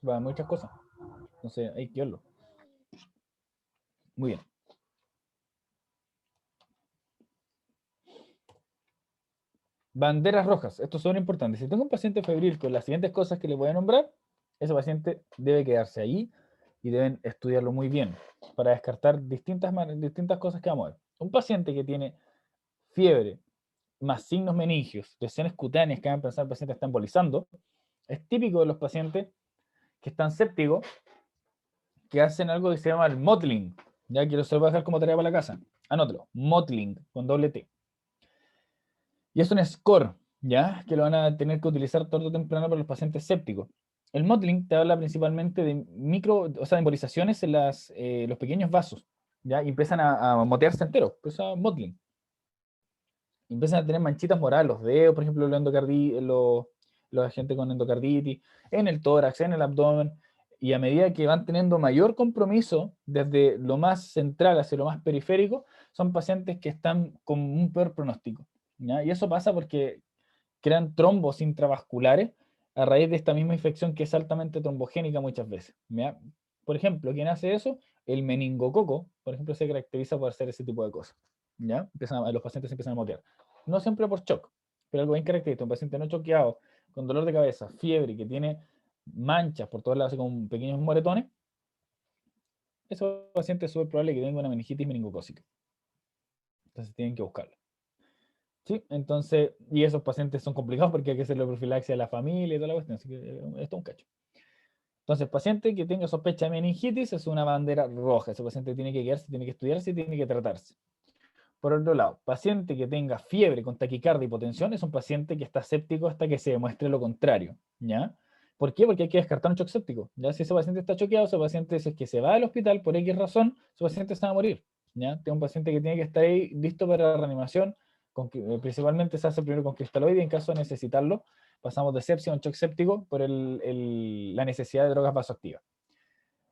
van muchas cosas. Entonces hay que verlo. Muy bien. Banderas rojas, estos son importantes. Si tengo un paciente febril con las siguientes cosas que le voy a nombrar, ese paciente debe quedarse ahí y deben estudiarlo muy bien para descartar distintas cosas que vamos a ver. Un paciente que tiene fiebre más signos meningios, lesiones cutáneas que van a pensar el paciente está embolizando, es típico de los pacientes que están sépticos, que hacen algo que se llama el mottling. Ya quiero se lo voy a dejar como tarea para la casa. Anótelo, mottling con doble T. Y es un score, ¿ya? Que lo van a tener que utilizar tarde o temprano para los pacientes sépticos. El mottling te habla principalmente de embolizaciones en los pequeños vasos, ¿ya? Y empiezan a motearse enteros, pues eso es mottling. Y empiezan a tener manchitas moradas, los dedos, por ejemplo, los agentes con endocarditis, en el tórax, en el abdomen, y a medida que van teniendo mayor compromiso, desde lo más central hacia lo más periférico, son pacientes que están con un peor pronóstico, ¿ya? Y eso pasa porque crean trombos intravasculares a raíz de esta misma infección que es altamente trombogénica muchas veces, ¿ya? Por ejemplo, ¿quién hace eso? El meningococo, por ejemplo, se caracteriza por hacer ese tipo de cosas, ¿ya? Los pacientes empiezan a motear. No siempre por shock, pero algo bien característico. Un paciente no choqueado, con dolor de cabeza, fiebre, que tiene manchas por todos lados, así con pequeños moretones, ese paciente es súper probable que tenga una meningitis meningocócica. Entonces tienen que buscarlo. ¿Sí? Entonces, y esos pacientes son complicados porque hay que hacerle profilaxia a la familia y toda la cuestión, así que esto es un cacho. Entonces, paciente que tenga sospecha de meningitis es una bandera roja. Ese paciente tiene que quedarse, tiene que estudiarse y tiene que tratarse. Por otro lado, paciente que tenga fiebre con taquicardia y hipotensión es un paciente que está séptico hasta que se demuestre lo contrario, ¿ya? ¿Por qué? Porque hay que descartar un shock séptico, ¿ya? Si ese paciente está choqueado, ese paciente, si es que se va al hospital por X razón, ese paciente se va a morir, ¿ya? Tengo un paciente que tiene que estar ahí listo para la reanimación, principalmente se hace primero con cristaloide y en caso de necesitarlo, pasamos de sepsia a un shock séptico por la necesidad de drogas vasoactivas.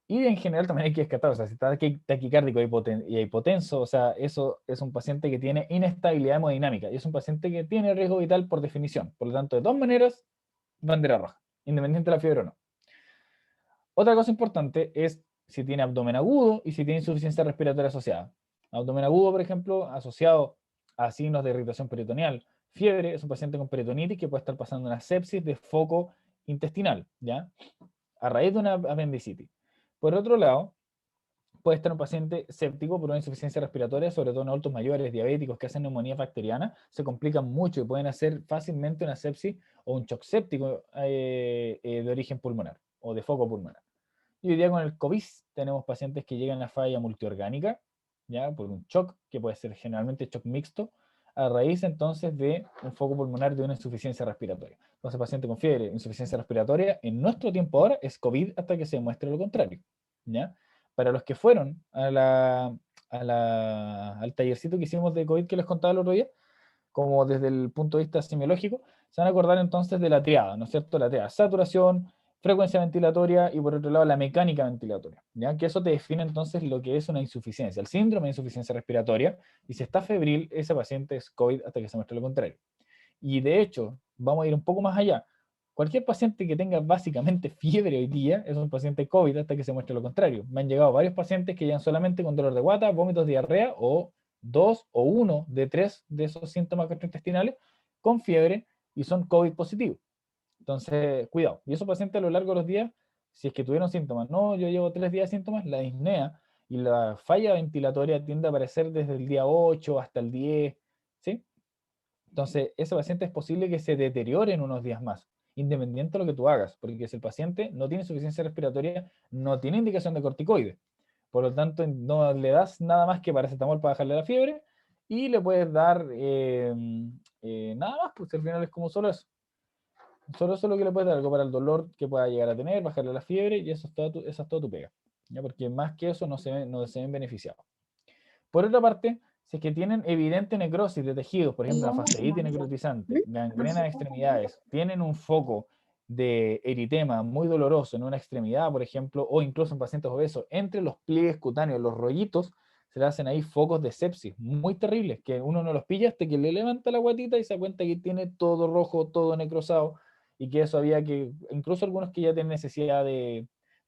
Y en general también hay que descartar, o sea, si está taquicárdico y hipotenso, o sea, eso es un paciente que tiene inestabilidad hemodinámica y es un paciente que tiene riesgo vital por definición. Por lo tanto, de todas maneras, bandera roja, independiente de la fiebre o no. Otra cosa importante es si tiene abdomen agudo y si tiene insuficiencia respiratoria asociada. Abdomen agudo, por ejemplo, asociado a signos de irritación peritoneal. Fiebre es un paciente con peritonitis que puede estar pasando una sepsis de foco intestinal, ¿ya? A raíz de una apendicitis. Por otro lado, puede estar un paciente séptico por una insuficiencia respiratoria, sobre todo en adultos mayores, diabéticos que hacen neumonía bacteriana, se complican mucho y pueden hacer fácilmente una sepsis o un shock séptico de origen pulmonar o de foco pulmonar. Y hoy día con el COVID tenemos pacientes que llegan a falla multiorgánica, ya por un shock, que puede ser generalmente shock mixto, a raíz entonces de un foco pulmonar de una insuficiencia respiratoria. Entonces, paciente con fiebre, insuficiencia respiratoria, en nuestro tiempo ahora es COVID hasta que se demuestre lo contrario, ¿ya? Para los que fueron al tallercito que hicimos de COVID que les contaba el otro día, como desde el punto de vista semiológico, se van a acordar entonces de la triada, ¿no es cierto? La triada: saturación, frecuencia ventilatoria y por otro lado la mecánica ventilatoria, ¿ya? Que eso te define entonces lo que es una insuficiencia, el síndrome de insuficiencia respiratoria, y si está febril, ese paciente es COVID hasta que se muestre lo contrario. Y de hecho, vamos a ir un poco más allá. Cualquier paciente que tenga básicamente fiebre hoy día es un paciente COVID hasta que se muestre lo contrario. Me han llegado varios pacientes que llegan solamente con dolor de guata, vómitos, diarrea, o 2 o 1 de 3 de esos síntomas gastrointestinales con fiebre y son COVID positivos. Entonces, cuidado. Y esos pacientes a lo largo de los días, si es que tuvieron síntomas, no, yo llevo 3 días de síntomas, la disnea y la falla ventilatoria tiende a aparecer desde el día 8 hasta el 10, ¿sí? Entonces, ese paciente es posible que se deteriore en unos días más, independiente de lo que tú hagas, porque si el paciente no tiene insuficiencia respiratoria, no tiene indicación de corticoide. Por lo tanto, no le das nada más que paracetamol para bajarle la fiebre y le puedes dar nada más, pues al final es como solo eso. Solo eso es lo que le puedes dar, algo para el dolor que pueda llegar a tener, bajarle la fiebre y eso es esa es toda tu pega. ¿Ya? Porque más que eso no se ven beneficiados. Por otra parte, si es que tienen evidente necrosis de tejidos, por ejemplo, una fasciitis necrotizante, gangrena de extremidades, tienen un foco de eritema muy doloroso en una extremidad, por ejemplo, o incluso en pacientes obesos, entre los pliegues cutáneos, los rollitos, se le hacen ahí focos de sepsis muy terribles, que uno no los pilla hasta que le levanta la guatita y se da cuenta que tiene todo rojo, todo necrosado, y que eso había que, incluso algunos que ya tienen necesidad de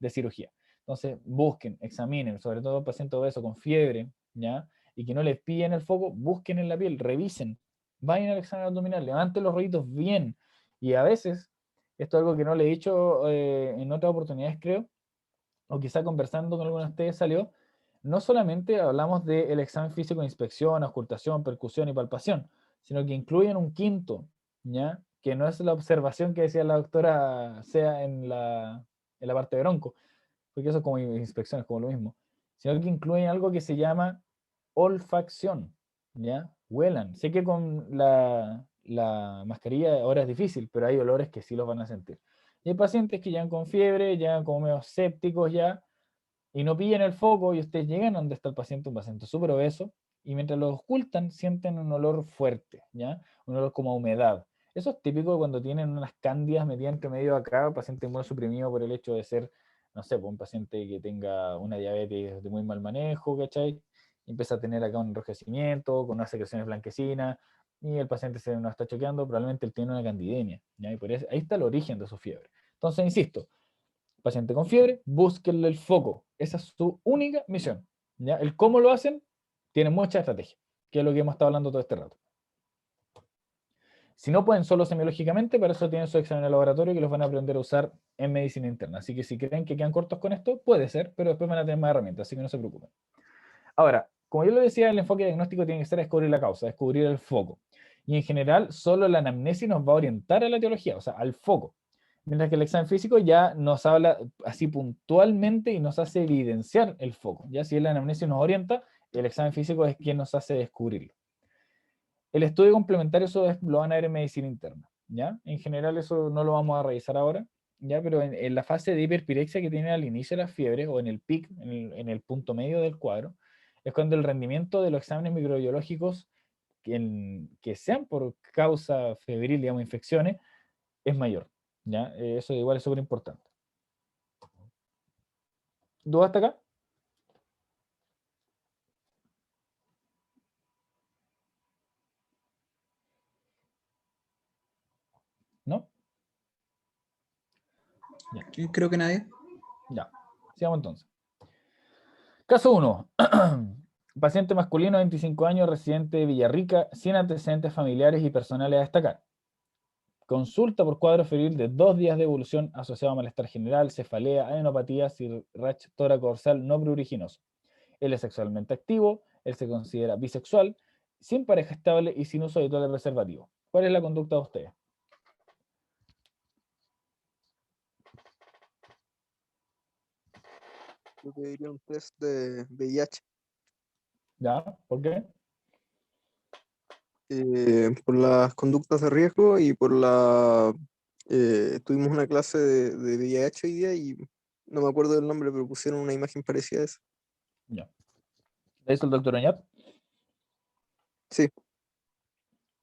cirugía. Entonces, busquen, examinen, sobre todo pacientes obesos con fiebre, ¿ya? Y que no les pillen el foco, busquen en la piel, revisen, vayan al examen abdominal, levanten los rollitos bien. Y a veces, esto es algo que no le he dicho en otras oportunidades, creo, o quizá conversando con algunos de ustedes salió, no solamente hablamos del examen físico de inspección, auscultación, percusión y palpación, sino que incluyen un quinto, ¿ya? Que no es la observación que decía la doctora Sea en la parte de bronco, porque eso es como inspección, es como lo mismo, sino que incluyen algo que se llama olfacción, ¿ya? Huelan. Sé que con la mascarilla ahora es difícil, pero hay olores que sí los van a sentir. Y hay pacientes que llegan con fiebre, llegan como medio sépticos ya, y no pillan el foco, y ustedes llegan donde está el paciente, un paciente súper obeso, y mientras lo ocultan, sienten un olor fuerte, ¿ya? Un olor como a humedad. Eso es típico cuando tienen unas cándidas metidas entre medio acá, paciente inmunosuprimido por el hecho de ser, no sé, pues un paciente que tenga una diabetes de muy mal manejo, ¿cachai? Y empieza a tener acá un enrojecimiento, con unas secreciones blanquecinas, y el paciente se nos está choqueando, probablemente él tiene una candidemia, ¿ya? Y por eso, ahí está el origen de su fiebre. Entonces, insisto, paciente con fiebre, búsquenle el foco. Esa es su única misión. ¿Ya? El cómo lo hacen tiene mucha estrategia, que es lo que hemos estado hablando todo este rato. Si no pueden solo semiológicamente, para eso tienen su examen de laboratorio que los van a aprender a usar en medicina interna. Así que si creen que quedan cortos con esto, puede ser, pero después van a tener más herramientas, así que no se preocupen. Ahora, como yo lo decía, el enfoque diagnóstico tiene que ser descubrir la causa, descubrir el foco. Y en general, solo la anamnesis nos va a orientar a la etiología, o sea, al foco. Mientras que el examen físico ya nos habla así puntualmente y nos hace evidenciar el foco. Ya si la anamnesis nos orienta, el examen físico es quien nos hace descubrirlo. El estudio complementario eso lo van a ver en medicina interna. ¿Ya? En general eso no lo vamos a revisar ahora, ¿ya? Pero en la fase de hiperpirexia que tiene al inicio de la fiebre o en el pic, en el punto medio del cuadro, es cuando el rendimiento de los exámenes microbiológicos que sean por causa febril, digamos, infecciones, es mayor. ¿Ya? Eso igual es súper importante. ¿Dudas hasta acá? ¿No? Ya, Creo que nadie. ya. Sigamos entonces. Caso 1. Paciente masculino de 25 años, residente de Villarrica, sin antecedentes familiares y personales a destacar. Consulta por cuadro febril de 2 días de evolución asociado a malestar general, cefalea, adenopatía, rash tóraco dorsal no pruriginoso. Él es sexualmente activo, él se considera bisexual, sin pareja estable y sin uso habitual de preservativo. ¿Cuál es la conducta de ustedes? Yo pediría un test de VIH. ¿Ya? ¿Por qué? Por las conductas de riesgo y por la... tuvimos una clase de VIH hoy día y no me acuerdo del nombre, pero pusieron una imagen parecida a esa. Ya. ¿Le hizo el doctor Oñat? Sí,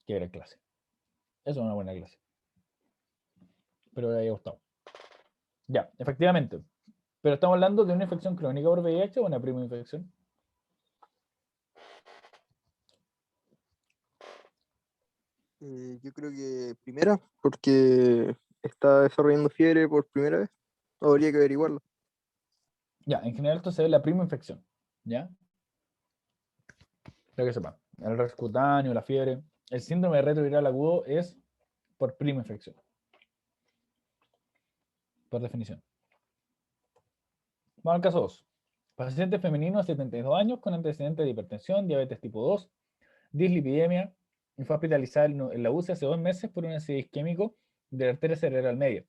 Qué gran clase. Eso es una buena clase. Espero que le haya gustado. Ya, efectivamente. Pero estamos hablando de una infección crónica por VIH o una prima infección. Yo creo que primera, porque está desarrollando fiebre por primera vez. Habría que averiguarlo. Ya, en general esto se ve la prima infección. ¿Ya? Para que sepan. El rex cutáneo, la fiebre. El síndrome de retroviral agudo es por prima infección. Por definición. Vamos al caso 2. Paciente femenino de 72 años con antecedentes de hipertensión, diabetes tipo 2, dislipidemia y fue hospitalizada en la UCI hace 2 meses por un accidente isquémico de la arteria cerebral media.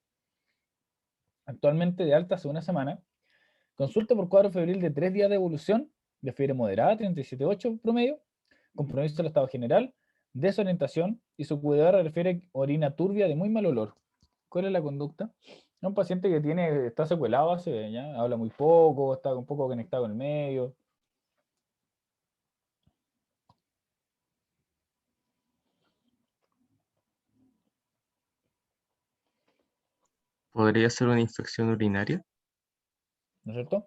Actualmente de alta hace una semana. Consulta por cuadro febril de 3 días de evolución, de fiebre moderada, 37,8 promedio, compromiso del estado general, desorientación y su cuidadora refiere orina turbia de muy mal olor. ¿Cuál es la conducta? Es un paciente que está secuelado, ¿ya? Habla muy poco, está un poco conectado con el medio. ¿Podría ser una infección urinaria? ¿No es cierto?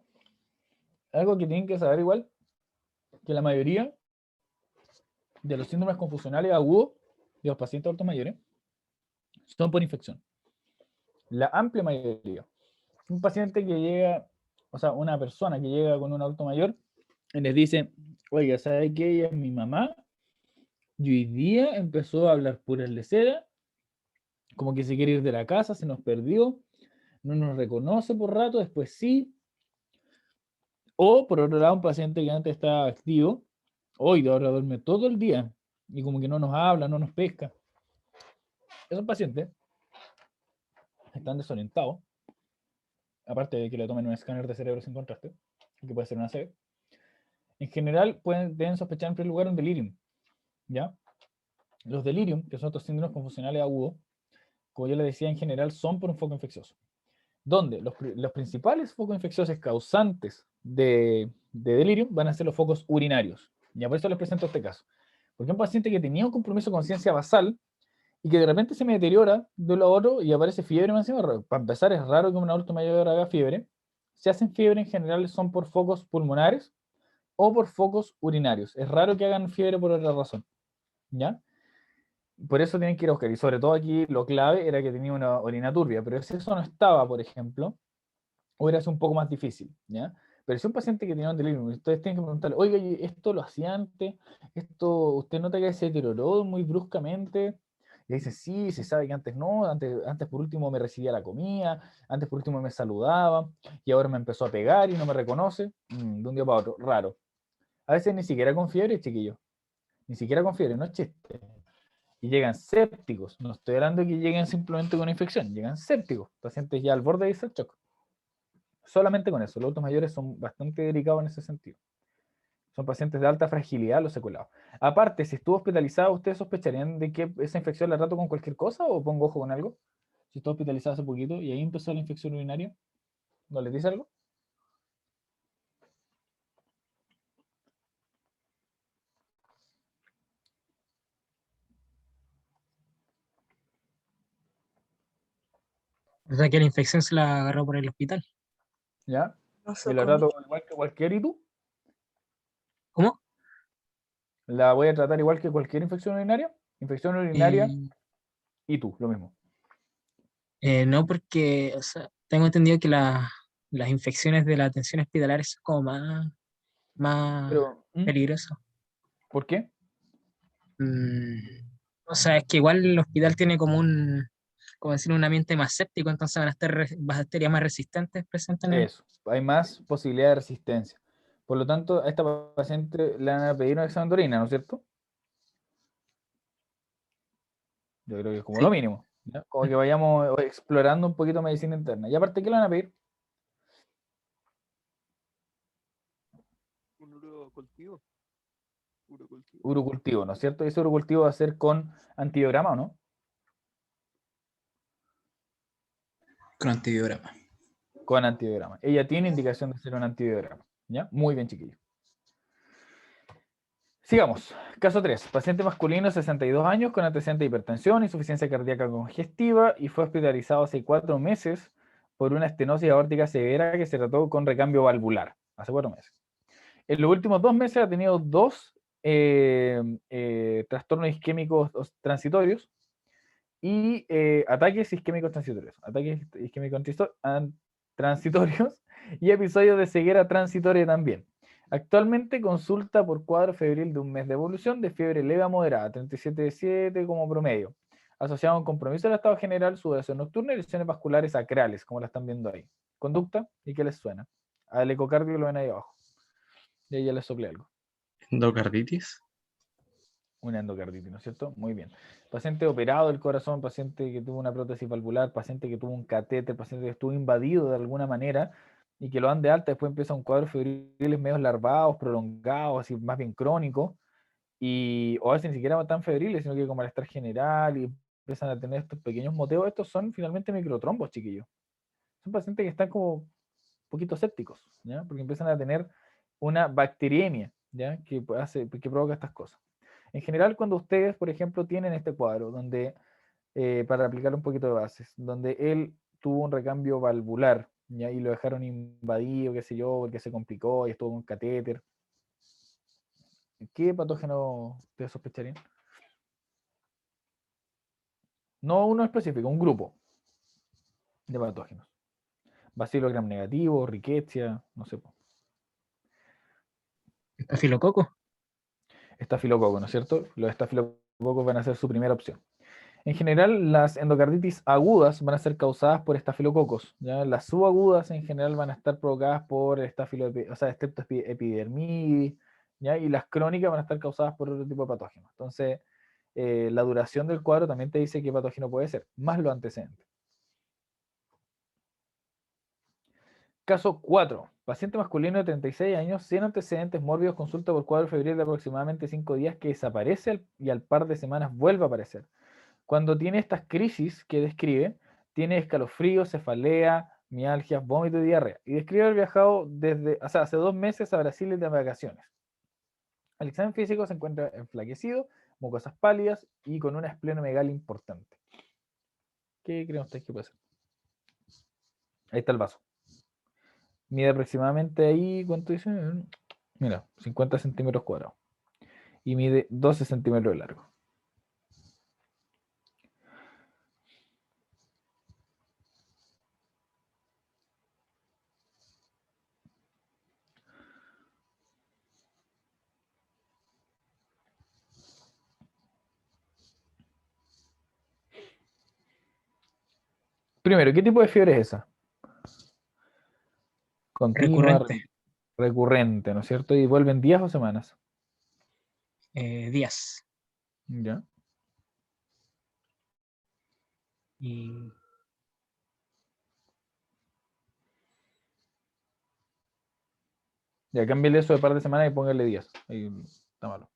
Algo que tienen que saber igual, que la mayoría de los síndromes confusionales agudos de los pacientes adultos mayores son por infección. La amplia mayoría. Un paciente que llega, o sea, una persona que llega con un adulto mayor y les dice, oiga, ¿sabe qué? Ella es mi mamá y hoy día empezó a hablar puras leceras, como que se quiere ir de la casa, se nos perdió, no nos reconoce por rato, después sí. O por otro lado, un paciente que antes estaba activo, hoy ahora duerme todo el día y como que no nos habla, no nos pesca. Esos pacientes están desorientados, aparte de que le tomen un escáner de cerebro sin contraste, que puede ser una CB. En general deben sospechar en primer lugar un delirium, ¿ya? Los delirium, que son estos síndromes confusionales agudos, como yo les decía, en general son por un foco infeccioso. Donde los principales focos infecciosos causantes de delirium van a ser los focos urinarios. Ya por eso les presento este caso. Porque un paciente que tenía un compromiso de conciencia basal y que de repente se me deteriora de un lado a otro y aparece fiebre más encima. Para empezar, es raro que un adulto mayor haga fiebre. Si hacen fiebre, en general son por focos pulmonares o por focos urinarios. Es raro que hagan fiebre por otra razón. ¿Ya? Por eso tienen que ir a buscar. Y sobre todo aquí lo clave era que tenía una orina turbia. Pero si eso no estaba, por ejemplo, hubiera sido un poco más difícil. ¿Ya? Pero si un paciente que tenía un delirio, ustedes tienen que preguntarle, oiga, ¿esto lo hacía antes? ¿Esto usted nota que se deterioró muy bruscamente? Y dice, sí, se sabe que antes no, antes por último me recibía la comida, antes por último me saludaba, y ahora me empezó a pegar y no me reconoce, de un día para otro, raro. A veces ni siquiera con fiebre, chiquillos, ni siquiera con fiebre, no es chiste. Y llegan sépticos, no estoy hablando de que lleguen simplemente con una infección, llegan sépticos, pacientes ya al borde de ese shock. Solamente con eso, los adultos mayores son bastante delicados en ese sentido. Son pacientes de alta fragilidad los seculados. Aparte, si estuvo hospitalizado, ¿ustedes sospecharían de que esa infección la trato con cualquier cosa o pongo ojo con algo? Si estuvo hospitalizado hace poquito y ahí empezó la infección urinaria, ¿no les dice algo? ¿Verdad que la infección se la agarró por el hospital? ¿Ya? Pasó ¿Y la con trato igual que cualquier ITU? ¿Cómo? ¿La voy a tratar igual que cualquier infección urinaria? Infección urinaria, ITU, lo mismo. No, porque o sea, tengo entendido que las infecciones de la atención hospitalaria son como más Pero, peligrosas. ¿por qué? O sea, es que igual el hospital tiene como decir, un ambiente más séptico, entonces van a estar bacterias más resistentes presentes en el... Eso, hay más posibilidad de resistencia. Por lo tanto, a esta paciente le van a pedir un examen de orina, ¿no es cierto? Yo creo que es como Sí. lo mínimo, ¿ya? Como que vayamos explorando un poquito medicina interna. Y aparte, ¿qué le van a pedir? Un urocultivo. Urocultivo. Urocultivo, ¿no es cierto? Y ese urocultivo va a ser con antibiograma, ¿o no? Con antibiograma. Con antibiograma. Ella tiene indicación de ser un antibiograma, ¿ya? Muy bien, chiquillos. Sigamos. Caso 3. Paciente masculino, 62 años, con antecedente de hipertensión, insuficiencia cardíaca congestiva y fue hospitalizado hace 4 meses por una estenosis aórtica severa que se trató con recambio valvular hace 4 meses. En los últimos 2 meses ha tenido 2 trastornos isquémicos transitorios y ataques isquémicos transitorios. Ataques isquémicos transitorios y episodios de ceguera transitoria también. Actualmente consulta por cuadro febril de un mes de evolución de fiebre leve a moderada, 37,7 como promedio, asociado a un compromiso del estado general, sudoración nocturna y lesiones vasculares acrales, como la están viendo ahí. Conducta, ¿y qué les suena? Al ecocardio lo ven ahí abajo. Y ahí ya les soplé algo. Endocarditis. Una endocarditis, ¿no es cierto? Muy bien. Paciente operado del corazón, paciente que tuvo una prótesis valvular, paciente que tuvo un catéter, paciente que estuvo invadido de alguna manera y que lo dan de alta, después empieza un cuadro febriles medios larvados, prolongados, así más bien crónicos, y o a veces ni siquiera tan febriles, sino que con malestar general y empiezan a tener estos pequeños moteos. Estos son finalmente microtrombos, chiquillos. Son pacientes que están como un poquito sépticos, ¿ya? Porque empiezan a tener una bacteriemia, ¿ya? Que provoca estas cosas. En general, cuando ustedes, por ejemplo, tienen este cuadro, donde, para aplicar un poquito de bases, donde él tuvo un recambio valvular, ¿ya? Y lo dejaron invadido, qué sé yo, porque se complicó y estuvo con catéter, ¿qué patógeno te sospecharían? No uno específico, un grupo de patógenos. Bacillus gram negativo, Rickettsia, no sé. Estafilococo. Estafilococo, ¿no es cierto? Los estafilococos van a ser su primera opción. En general, las endocarditis agudas van a ser causadas por estafilococos, ¿ya? Las subagudas en general van a estar provocadas por Streptoepidermidis, ¿ya? Y las crónicas van a estar causadas por otro tipo de patógenos. Entonces, la duración del cuadro también te dice qué patógeno puede ser, más los antecedentes. Caso 4. Paciente masculino de 36 años, sin antecedentes mórbidos, consulta por cuadro febril de aproximadamente 5 días que desaparece y al par de semanas vuelve a aparecer. Cuando tiene estas crisis que describe, tiene escalofríos, cefalea, mialgias, vómito y diarrea. Y describe haber viajado hace 2 meses a Brasil de vacaciones. El examen físico se encuentra enflaquecido, mucosas pálidas y con una esplenomegalia importante. ¿Qué creen ustedes que puede ser? Ahí está el vaso. Mide aproximadamente ahí, ¿cuánto dice? Mira, 50 centímetros cuadrados. Y mide 12 centímetros de largo. Primero, ¿qué tipo de fiebre es esa? Continua, Recurrente. recurrente, ¿no es cierto? ¿Y vuelven días o semanas? Días. Ya. Y Ya, cámbiale eso de par de semanas y póngale días. Ahí está malo.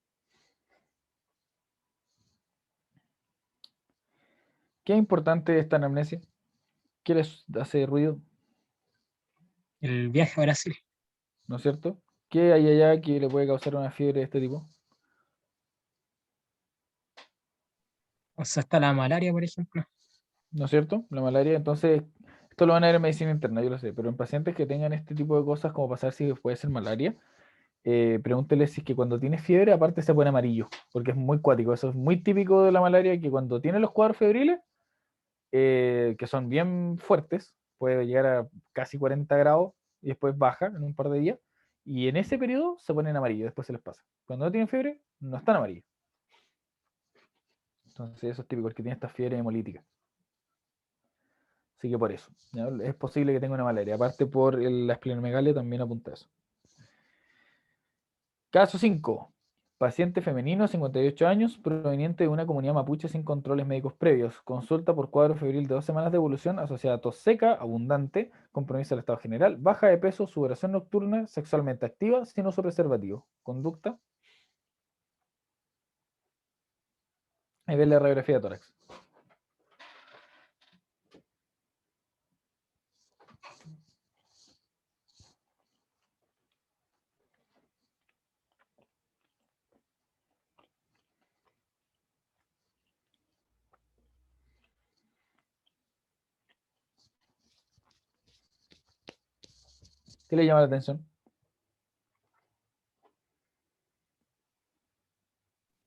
¿Qué es importante esta anamnesia? ¿Qué les hace ruido? el viaje a Brasil. ¿No es cierto? ¿Qué hay allá que le puede causar una fiebre de este tipo? O sea, está la malaria, por ejemplo. ¿No es cierto? La malaria. Entonces, esto lo van a ver en medicina interna, yo lo sé, pero en pacientes que tengan este tipo de cosas, como pasar si puede ser malaria, pregúntele si es que cuando tiene fiebre, aparte se pone amarillo, porque es muy cuático. Eso es muy típico de la malaria, que cuando tiene los cuadros febriles, que son bien fuertes, puede llegar a casi 40 grados y después baja en un par de días, y en ese periodo se ponen amarillos, después se les pasa. Cuando no tienen fiebre, no están amarillos. Entonces eso es típico, el que tiene esta fiebre hemolítica. Así que por eso, ¿ya? Es posible que tenga una malaria. Aparte por la esplenomegalia también apunta a eso. Caso 5. Paciente femenino, 58 años, proveniente de una comunidad mapuche sin controles médicos previos. Consulta por cuadro febril de 2 semanas de evolución asociada a tos seca, abundante, compromiso del estado general, baja de peso, sudoración nocturna, sexualmente activa, sin uso preservativo. Conducta. Ahí ve la radiografía de tórax. ¿Qué le llama la atención?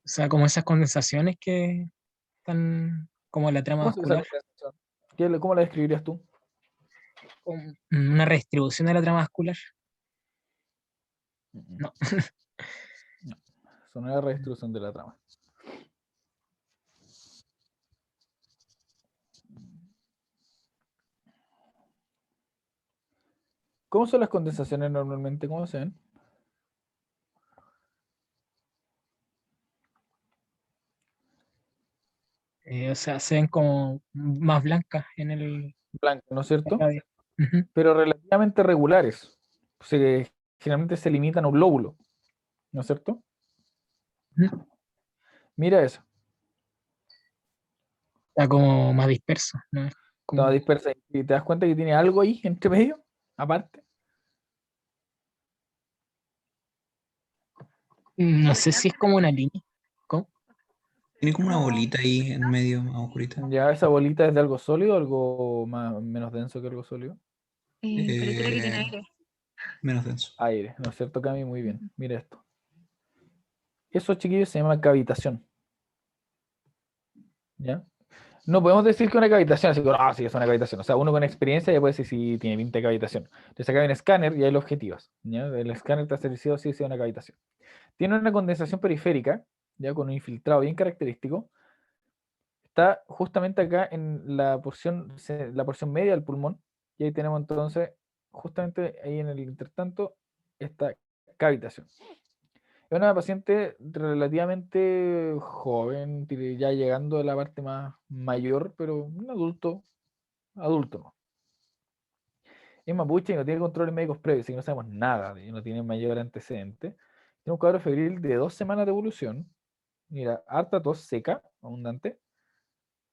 O sea, como esas condensaciones que están como en la trama ¿Cómo se ve esa vascular, condensación? ¿Cómo la describirías tú? como una redistribución de la trama vascular. No. No, eso no es la redistribución de la trama. ¿Cómo son las condensaciones normalmente? ¿Cómo se ven? O sea, se ven como más blancas en el Blanco, ¿no es cierto? radio. Ujú. Pero relativamente regulares. Generalmente se limitan a un lóbulo, ¿no es cierto? Ujú. Mira eso. Está como más disperso, ¿no? Es Toda como, dispersa. ¿Y te das cuenta que tiene algo ahí entre medio? Aparte. no sé si es como una línea. ¿Cómo? Tiene como una bolita ahí en medio, más oscurita. Ya esa bolita es de algo sólido, algo menos denso que algo sólido. Pareciera que tiene Eh, aire. menos denso. Aire, ¿no es cierto, Cami? Muy bien. Mira esto. Eso, chiquillos, se llama cavitación. ¿Ya? No podemos decir que una cavitación, así que, sí, es una cavitación. O sea, uno con experiencia ya puede decir si tiene pinta de cavitación. Entonces acá hay un escáner y hay los objetivos. ¿Ya? El escáner te hace decir si es una cavitación. Tiene una condensación periférica, ya con un infiltrado bien característico. Está justamente acá en la porción media del pulmón. Y ahí tenemos entonces, justamente ahí en el intertanto, esta cavitación. Es una paciente relativamente joven, ya llegando a la parte más mayor, pero un adulto no. Es mapuche y no tiene controles médicos previos, así que no sabemos nada, y no tiene mayor antecedente. Tiene un cuadro febril de 2 semanas de evolución. Mira, harta tos seca, abundante.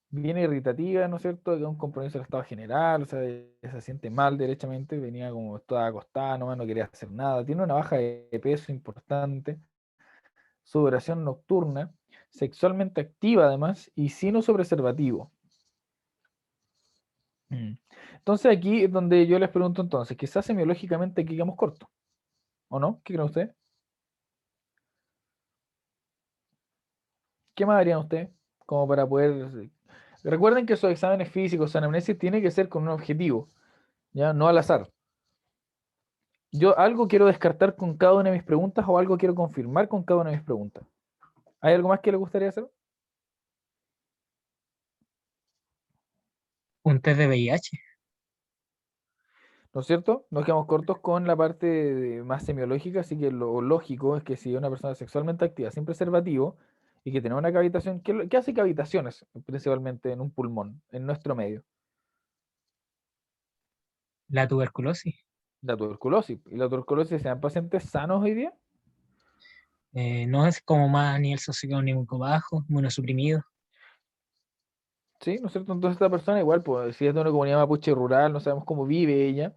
Viene irritativa, ¿no es cierto? Que un compromiso del estado general, o sea, ella se siente mal derechamente, venía como toda acostada, nomás no quería hacer nada. Tiene una baja de peso importante, sudoración nocturna, sexualmente activa además, y sin uso preservativo. Entonces aquí es donde yo les pregunto entonces, quizás semiológicamente quedamos cortos, ¿o no? ¿Qué creen ustedes? ¿Qué más harían ustedes? Como para poder... Recuerden que esos exámenes físicos, anamnesis, tiene que ser con un objetivo, ¿ya? No al azar. Yo algo quiero descartar con cada una de mis preguntas o algo quiero confirmar con cada una de mis preguntas. ¿Hay algo más que les gustaría hacer? Un test de VIH. ¿No es cierto? Nos quedamos cortos con la parte más semiológica, así que lo lógico es que si una persona sexualmente activa sin preservativo y que tiene una cavitación, ¿qué hace cavitaciones principalmente en un pulmón, en nuestro medio? La tuberculosis. La tuberculosis. ¿Y la tuberculosis se dan pacientes sanos hoy día? No es como más a nivel socioeconómico bajo, inmunosuprimido. Sí, ¿no es cierto? Entonces esta persona igual, pues si es de una comunidad mapuche rural, no sabemos cómo vive ella,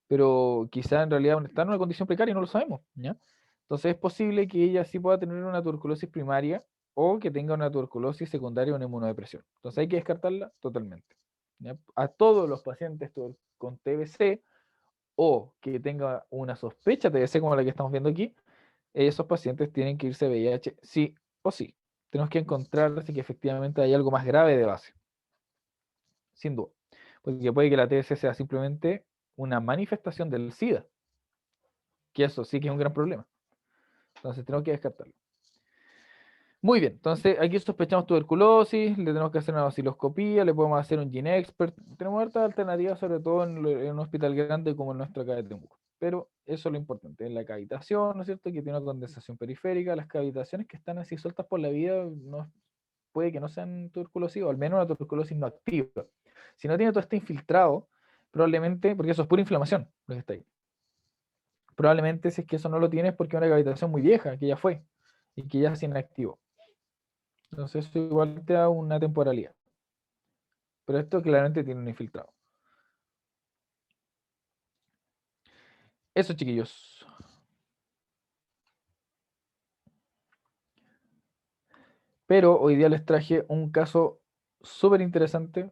pero quizá en realidad está en una condición precaria y no lo sabemos, ¿ya? Entonces es posible que ella sí pueda tener una tuberculosis primaria o que tenga una tuberculosis secundaria o una inmunodepresión. Entonces hay que descartarla totalmente, ¿ya? A todos los pacientes con TBC o que tenga una sospecha TBC como la que estamos viendo aquí, esos pacientes tienen que irse a VIH sí o sí. Tenemos que encontrar si que efectivamente hay algo más grave de base, sin duda. Porque puede que la TBC sea simplemente una manifestación del SIDA, que eso sí que es un gran problema. Entonces tenemos que descartarlo. Muy bien, entonces aquí sospechamos tuberculosis, le tenemos que hacer una osciloscopía, le podemos hacer un GeneXpert. Tenemos hartas alternativas, sobre todo en un hospital grande como el nuestro acá de Temuco. Pero eso es lo importante, en la cavitación, ¿no es cierto? Que tiene una condensación periférica, las cavitaciones que están así sueltas por la vida, no, puede que no sean tuberculosis, o al menos una tuberculosis no activa. Si no tiene todo este infiltrado, probablemente, porque eso es pura inflamación, lo que está ahí. Probablemente si es que eso no lo tiene es porque es una cavitación muy vieja, que ya fue, y que ya es inactivo. Entonces eso igual te da una temporalidad. Pero esto claramente tiene un infiltrado. Eso, chiquillos. Pero hoy día les traje un caso súper interesante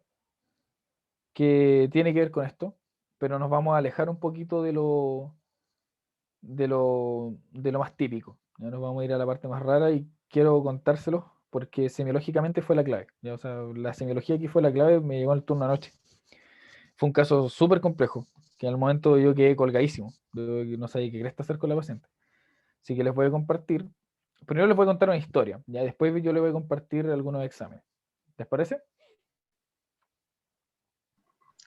que tiene que ver con esto, pero nos vamos a alejar un poquito de lo de lo más típico. Ya nos vamos a ir a la parte más rara y quiero contárselo porque semiológicamente fue la clave. Ya, o sea, la semiología aquí fue la clave, me llegó el turno anoche. Fue un caso súper complejo, que al momento yo quedé colgadísimo. Yo no sabía qué cresta hacer con la paciente. Así que les voy a compartir. Primero les voy a contar una historia, ya después yo les voy a compartir algunos exámenes. ¿Les parece?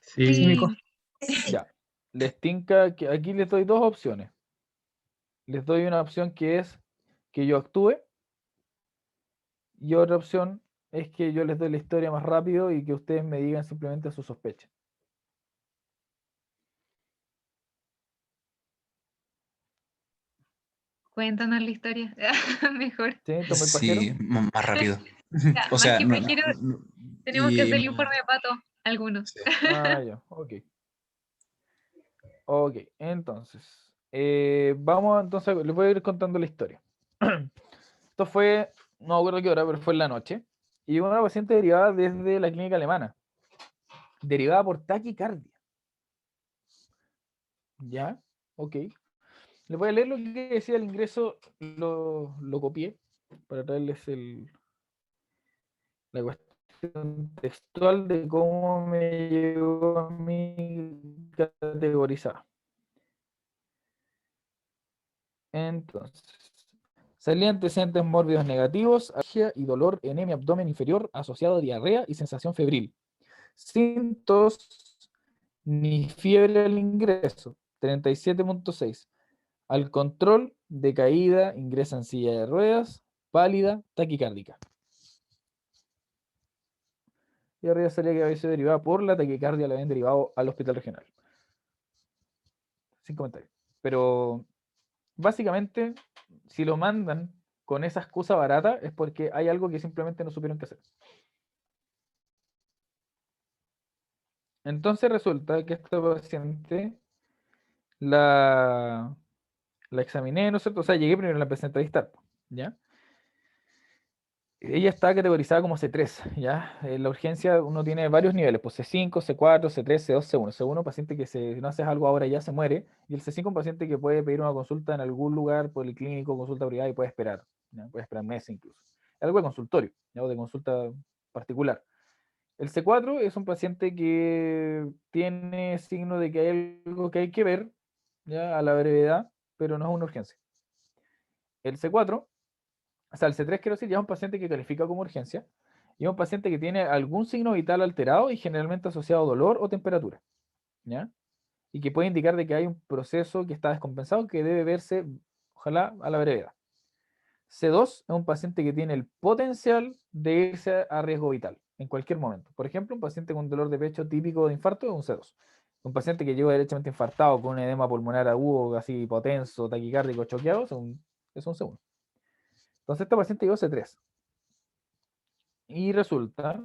Sí, Sí, Nico. Sí. Ya. Les tinca que aquí les doy dos opciones. Les doy una opción que es que yo actúe y otra opción es que yo les doy la historia más rápido y que ustedes me digan simplemente su sospecha. Cuéntanos la historia. Mejor. ¿Sí? ¿Toma el Sí, pajero? más rápido. Ya, O más sea, que pajero, tenemos que y hacer el informe de pato, algunos. sí. Ah, ya, ok. Ok, entonces, vamos entonces, les voy a ir contando la historia. Esto fue, no me acuerdo qué hora, pero fue en la noche. Y una paciente derivada desde la clínica alemana, derivada por taquicardia. ¿Ya? Ok. Les voy a leer lo que decía el ingreso, lo copié para traerles la cuestión textual de cómo me llegó a mí categorizada. Entonces, salía antecedentes mórbidos negativos, alergia y dolor en mi abdomen inferior asociado a diarrea y sensación febril. Sin tos ni fiebre al ingreso, 37.6. Al control, decaída, ingresa en silla de ruedas, pálida, taquicárdica. Y arriba salía que había sido derivada por la taquicardia, la habían derivado al hospital regional. Sin comentarios. Pero básicamente, si lo mandan con esa excusa barata, es porque hay algo que simplemente no supieron qué hacer. Entonces resulta que esta paciente la, la examiné, ¿no es cierto? O sea, llegué primero, la empecé a entrevistar, ¿ya? Ella está categorizada como C3, ¿ya? En la urgencia uno tiene varios niveles, pues C5, C4, C3, C2, C1. C1, paciente que si no haces algo ahora ya se muere, y el C5, un paciente que puede pedir una consulta en algún lugar policlínico, consulta privada y puede esperar, ¿ya? Puede esperar meses incluso. Algo de consultorio, ¿ya? O de consulta particular. El C4 es un paciente que tiene signo de que hay algo que hay que ver, ¿ya? A la brevedad, pero no es una urgencia. El C4, o sea, el C3 quiero decir, ya es un paciente que califica como urgencia y es un paciente que tiene algún signo vital alterado y generalmente asociado a dolor o temperatura, ¿ya? Y que puede indicar de que hay un proceso que está descompensado que debe verse, ojalá, a la brevedad. C2 es un paciente que tiene el potencial de irse a riesgo vital en cualquier momento. Por ejemplo, un paciente con dolor de pecho típico de infarto es un C2. Un paciente que llegó derechamente infartado con un edema pulmonar agudo, así hipotenso, taquicárdico, choqueado, es un C1. Entonces, este paciente llegó C3. Y resulta,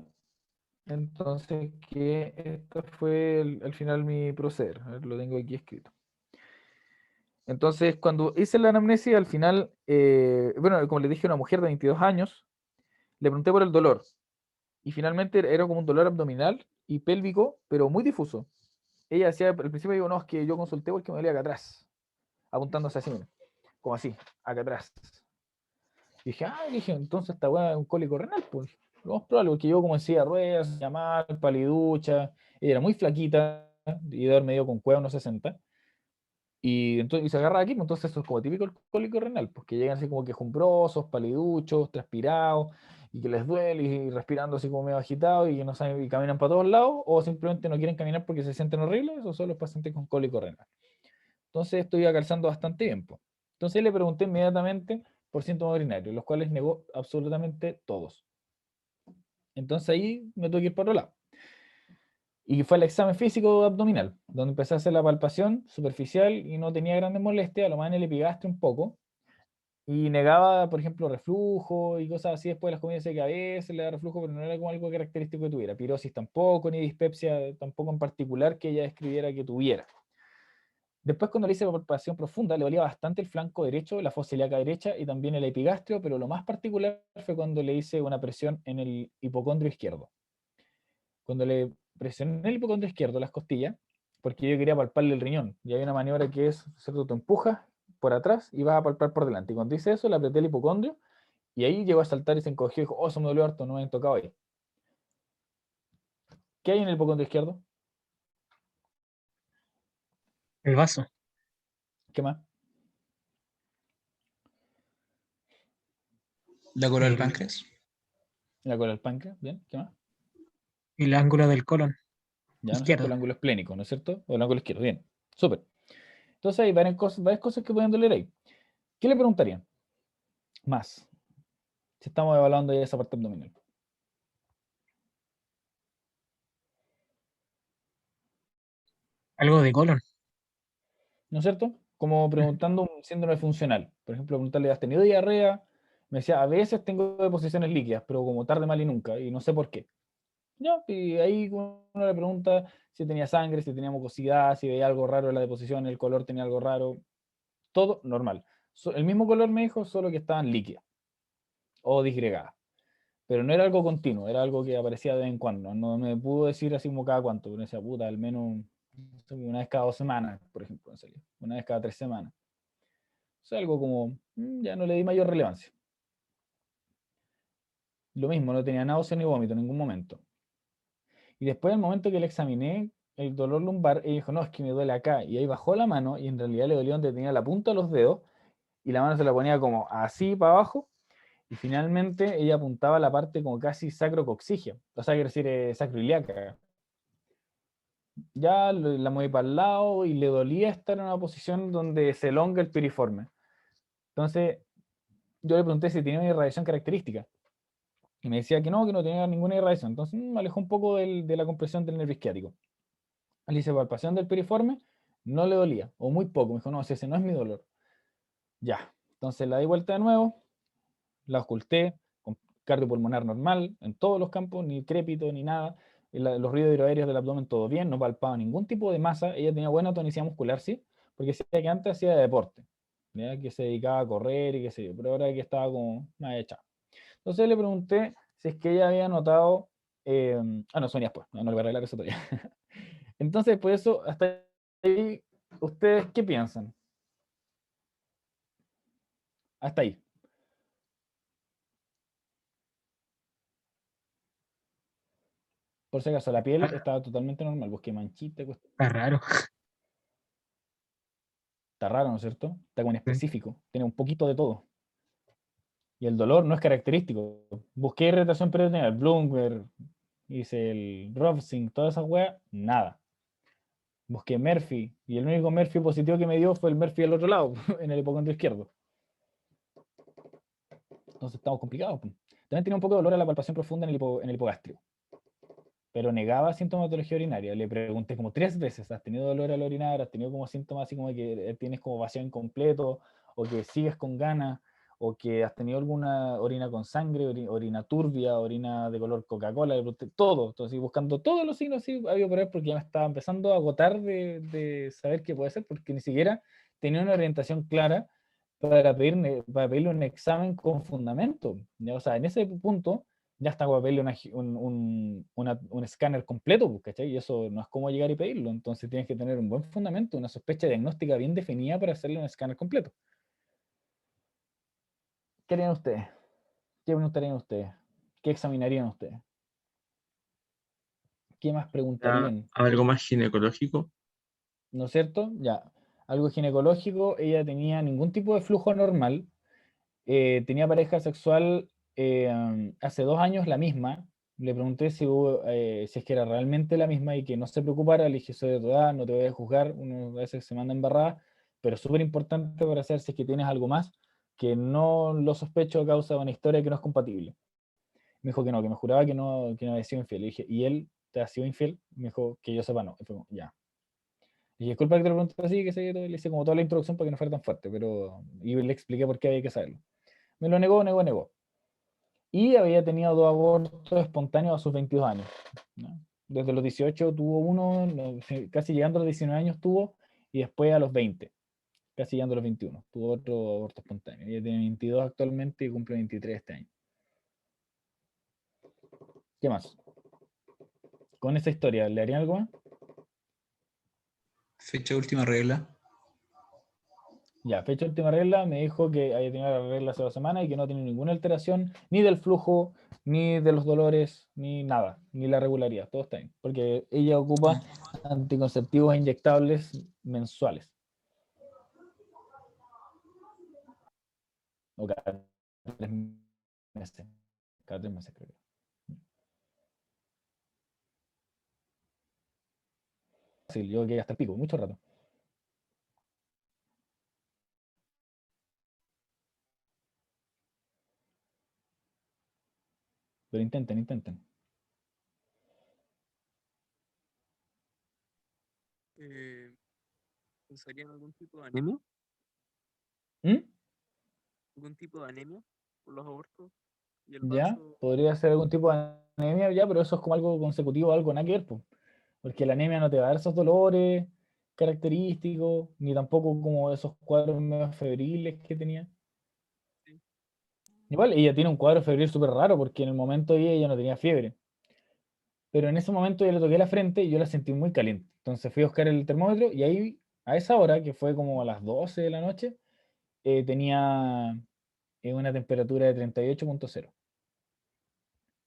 entonces, que este fue al final mi proceder. A ver, lo tengo aquí escrito. Entonces, cuando hice la anamnesis, al final, bueno, como le dije, una mujer de 22 años, le pregunté por el dolor. Y finalmente era como un dolor abdominal y pélvico, pero muy difuso. Ella decía, al principio digo, no, es que yo consulté porque me dolía acá atrás, apuntándose así, mira, como así, acá atrás. Y dije, entonces esta weá es un cólico renal, pues. Lo más probable, porque yo como en silla de ruedas, ya mal, paliducha, ella era muy flaquita, y de haber medido con cueva unos 60. Y entonces y se agarra aquí, pues entonces eso es como típico el cólico renal, porque llegan así como quejumbrosos, paliduchos, transpirados, y que les duele, y respirando así como medio agitado, y que no saben, y caminan para todos lados, o simplemente no quieren caminar porque se sienten horribles, esos son los pacientes con cólico renal. Entonces esto iba calzando bastante bien, pues. Entonces le pregunté inmediatamente por síntomas urinarios, los cuales negó absolutamente todos. Entonces ahí me tuve que ir por otro lado. Y fue el examen físico abdominal, donde empecé a hacer la palpación superficial y no tenía grandes molestias, a lo más en el epigastrio un poco. Y negaba, por ejemplo, reflujo y cosas así. Después de las comidas, decía que a veces le da reflujo, pero no era como algo característico que tuviera. Pirosis tampoco, ni dispepsia tampoco en particular que ella describiera que tuviera. Después, cuando le hice la palpación profunda, le dolía bastante el flanco derecho, la fosa ilíaca derecha y también el epigastrio, pero lo más particular fue cuando le hice una presión en el hipocondrio izquierdo. Cuando le presioné el hipocondrio izquierdo, las costillas, porque yo quería palparle el riñón, y hay una maniobra que es, ¿cierto? Tú empujas por atrás y vas a palpar por delante. Y cuando hice eso, le apreté el hipocondrio y ahí llegó a saltar y se encogió y dijo, oh, eso me dolió harto, no me habían tocado ahí. ¿Qué hay en el hipocondrio izquierdo? El vaso. ¿Qué más? La cola del El, páncreas. La cola del páncreas, bien, ¿qué más? el ángulo del colon Ya, ¿no es cierto? izquierdo. El ángulo esplénico, ¿no es cierto? O el ángulo izquierdo, bien, súper. Entonces hay varias cosas que pueden doler ahí. ¿Qué le preguntarían? Más, si estamos evaluando ya esa parte abdominal. Algo de colon. ¿No es cierto? Como preguntando un síndrome funcional. Por ejemplo, preguntarle, ¿has tenido diarrea? Me decía, a veces tengo deposiciones líquidas, pero como tarde, mal y nunca, y no sé por qué. Ya, y ahí uno le pregunta si tenía sangre, si tenía mucosidad, si veía algo raro en la deposición, el color tenía algo raro. Todo normal. El mismo color me dijo, solo que estaban líquidas o disgregadas. Pero no era algo continuo, era algo que aparecía de vez en cuando. No me pudo decir así como cada cuánto, pero me decía, puta, al menos no sé, una vez cada 2 semanas, por ejemplo, en serio. Una vez cada 3 semanas. O sea, algo como, ya no le di mayor relevancia. Lo mismo, no tenía náusea ni vómito en ningún momento. Y después, del momento que le examiné el dolor lumbar, ella dijo, no, es que me duele acá. Y ahí bajó la mano y en realidad le dolió donde tenía la punta de los dedos y la mano se la ponía como así para abajo. Y finalmente ella apuntaba a la parte como casi sacrocoxigia, o sea, quiere decir sacroiliaca. Ya la moví para el lado y le dolía estar en una posición donde se elonga el piriforme. Entonces, yo le pregunté si tenía una irradiación característica. Y me decía que no tenía ninguna irradiación. Entonces me alejó un poco de la compresión del nervio isquiático. Le hice palpación del piriforme, no le dolía, o muy poco. Me dijo, no, si ese no es mi dolor. Ya. Entonces la di vuelta de nuevo, la oculté con cardiopulmonar normal, en todos los campos, ni crépito, ni nada. Los ruidos hidroaéreos del abdomen, todo bien, no palpaba ningún tipo de masa. Ella tenía buena tonicidad muscular, sí, porque decía que antes hacía deporte, ¿ya? Que se dedicaba a correr y qué sé yo, pero ahora que estaba como más hecha. Entonces le pregunté si es que ella había notado. No, Sonia después, no le voy a arreglar eso todavía. Entonces, por eso, hasta ahí, ¿ustedes qué piensan? Hasta ahí. Por si acaso, la piel Ah, estaba totalmente normal, busqué manchita, está raro. está raro, ¿no es cierto? Está como Sí. específico, tiene un poquito de todo. Y el dolor no es característico. Busqué irritación peritoneal, Bloomberg, hice el Rovsing, todas esas weas, nada. Busqué Murphy, y el único Murphy positivo que me dio fue el Murphy del otro lado, en el hipocondrio izquierdo. Entonces estamos complicados. También tenía un poco de dolor a la palpación profunda en el hipogástrico, pero negaba sintomatología urinaria. Le pregunté como 3 veces, ¿has tenido dolor al orinar? ¿Has tenido como síntomas así como que tienes como vacío incompleto? ¿O que sigues con ganas? ¿O que has tenido alguna orina con sangre, orina turbia, orina de color Coca-Cola? Le pregunté todo. Entonces, buscando todos los signos así, había por ahí porque ya me estaba empezando a agotar de saber qué puede ser, porque ni siquiera tenía una orientación clara para pedirle un examen con fundamento. ¿Ya? O sea, en ese punto ya está para pedirle un escáner completo, pues, ¿cachai? Y eso no es como llegar y pedirlo. Entonces tienes que tener un buen fundamento, una sospecha diagnóstica bien definida para hacerle un escáner completo. ¿Qué harían ustedes? ¿Qué preguntarían ustedes? ¿Qué examinarían ustedes? ¿Qué más preguntarían? Algo más ginecológico. ¿No es cierto? Ya. Algo ginecológico, ella tenía ningún tipo de flujo normal, tenía pareja sexual hace 2 años la misma. Le pregunté si es que era realmente la misma y que no se preocupara. Le dije, soy de tu edad, no te voy a juzgar. Uno a veces se manda embarrada, pero es súper importante para saber si es que tienes algo más que no lo sospecho a causa de una historia que no es compatible. Me dijo que me juraba que no había sido infiel. Le dije, ¿y él te ha sido infiel? Me dijo que yo sepa no. Y fue como, ya. Y disculpa que te lo pregunte así, que sé yo, le hice como toda la introducción para que no fuera tan fuerte, pero y le expliqué por qué había que saberlo. Me lo negó, negó, negó. Y había tenido 2 abortos espontáneos a sus 22 años, ¿no? Desde los 18 tuvo uno, casi llegando a los 19 años tuvo, y después a los 20, casi llegando a los 21, tuvo otro aborto espontáneo. Ella tiene 22 actualmente y cumple 23 este año. ¿Qué más? Con esa historia, ¿le harían algo más? Fecha de última regla. Ya, fecha última regla, me dijo que había tenido la regla hace 2 semanas y que no tiene ninguna alteración, ni del flujo, ni de los dolores, ni nada, ni la regularidad, todo está bien. Porque ella ocupa anticonceptivos inyectables mensuales. O cada 3 meses. Cada 3 meses, creo. Sí, yo que hasta el pico, mucho rato. Pero intenten, intenten. ¿Pensarían algún tipo de anemia? ¿Mm? ¿Algún tipo de anemia por los abortos? ¿Y el Ya, vaso? podría ser algún tipo de anemia, ya, pero eso es como algo consecutivo, algo nada que ver, po. Porque la anemia no te va a dar esos dolores característicos, ni tampoco como esos cuadros medio febriles que tenía. Sí. Igual, ella tiene un cuadro febril súper raro, porque en el momento ella no tenía fiebre. Pero en ese momento yo le toqué la frente y yo la sentí muy caliente. Entonces fui a buscar el termómetro y ahí, a esa hora, que fue como a las 12 de la noche, tenía una temperatura de 38,0.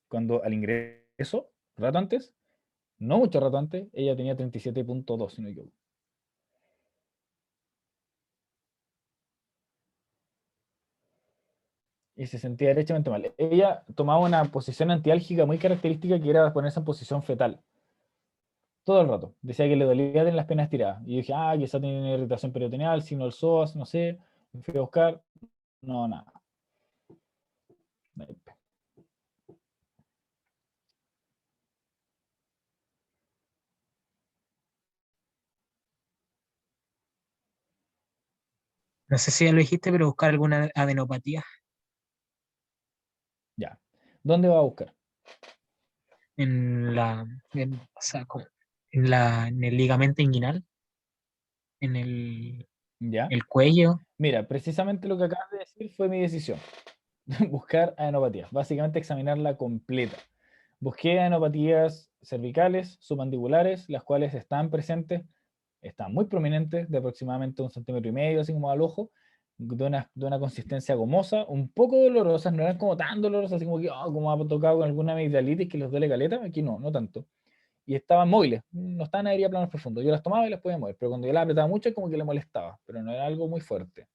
Cuando al ingreso, rato antes, no mucho rato antes, ella tenía 37,2, si no me equivoco. Y se sentía derechamente mal. Ella tomaba una posición antiálgica muy característica que era ponerse en posición fetal. Todo el rato. Decía que le dolía en las piernas tiradas. Y yo dije, quizá tiene una irritación peritoneal, signo del psoas, no sé. Me fui a buscar. No, nada. No sé si ya lo dijiste, pero buscar alguna adenopatía Ya. ¿Dónde va a buscar? en o sea, en el ligamento inguinal, en Ya. el cuello. Mira, precisamente lo que acabas de decir fue mi decisión. Buscar adenopatías. Básicamente examinarla completa. Busqué adenopatías cervicales, submandibulares, las cuales están presentes, están muy prominentes, de aproximadamente 1,5 cm, así como al ojo, de una consistencia gomosa, un poco dolorosas, no eran como tan dolorosas, así como que, como ha tocado con alguna amigdalitis que les duele caleta, aquí no, no tanto. Y estaban móviles, no estaban adheridas a planos profundos. Yo las tomaba y las podía mover, pero cuando yo las apretaba mucho, como que le molestaba, pero no era algo muy fuerte.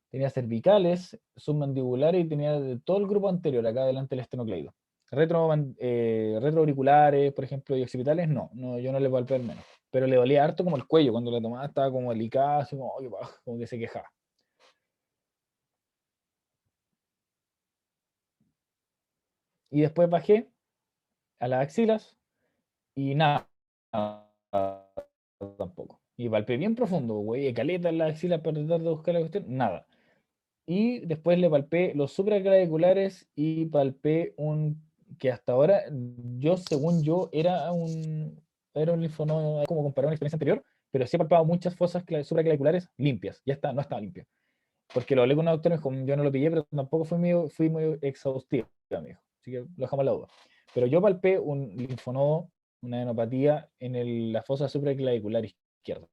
Tenía cervicales, submandibulares y tenía de todo el grupo anterior, acá delante del esternocleido. Retroauriculares, por ejemplo, y occipitales, no, no, yo no le palpé al menos. Pero le dolía harto como el cuello, cuando la tomaba estaba como delicada, así como, "Ay, pa", como que se quejaba. Y después bajé a las axilas y nada, tampoco. Y palpé bien profundo, güey, caleta en las axilas para tratar de buscar la cuestión, nada. Y después le palpé los supraclaviculares y palpé un que hasta ahora, según yo, era un linfonodo, como comparar una experiencia anterior, pero sí he palpado muchas fosas supraclaviculares limpias. Ya está, no estaba limpia. Porque lo hablé con un doctor y me dijo, yo no lo pillé, pero tampoco fui muy exhaustivo, me dijo. Así que lo dejamos a la duda. Pero yo palpé un linfonodo, una adenopatía en la fosa supraclavicular izquierda.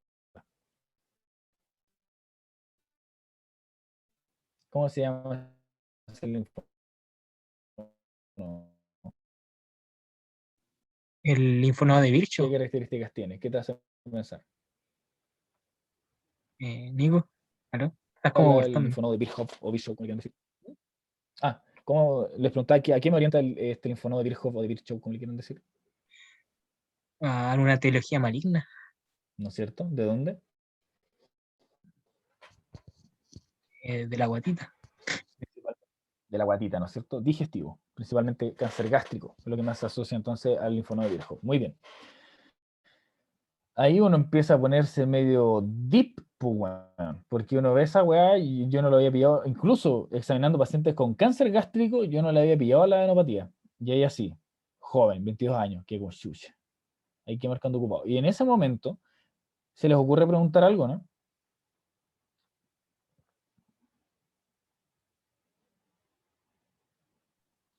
¿Cómo se llama ese linfonodo? El linfonodo de ¿Qué Virchow, características tiene? ¿Qué te hace pensar? Nico, ¿aló? Estás como Habla del cortando. linfonodo de Virchow o Virchow, como le quieran decir. ¿Cómo les preguntaba a qué me orienta este linfonodo de Virchow o de Virchow, como le quieran decir? Una teología maligna, ¿No es cierto? ¿De dónde? de la guatita. De la guatita, ¿no es cierto? Digestivo, principalmente cáncer gástrico, es lo que más se asocia entonces al linfonodo de Virchow. Muy bien. Ahí uno empieza a ponerse medio deep, pues, weón, porque uno ve esa weá y yo no lo había pillado, incluso examinando pacientes con cáncer gástrico, yo no le había pillado la adenopatía. Y ella sí, joven, 22 años, que con chucha. Hay que marcando ocupado. Y en ese momento se les ocurre preguntar algo, ¿no?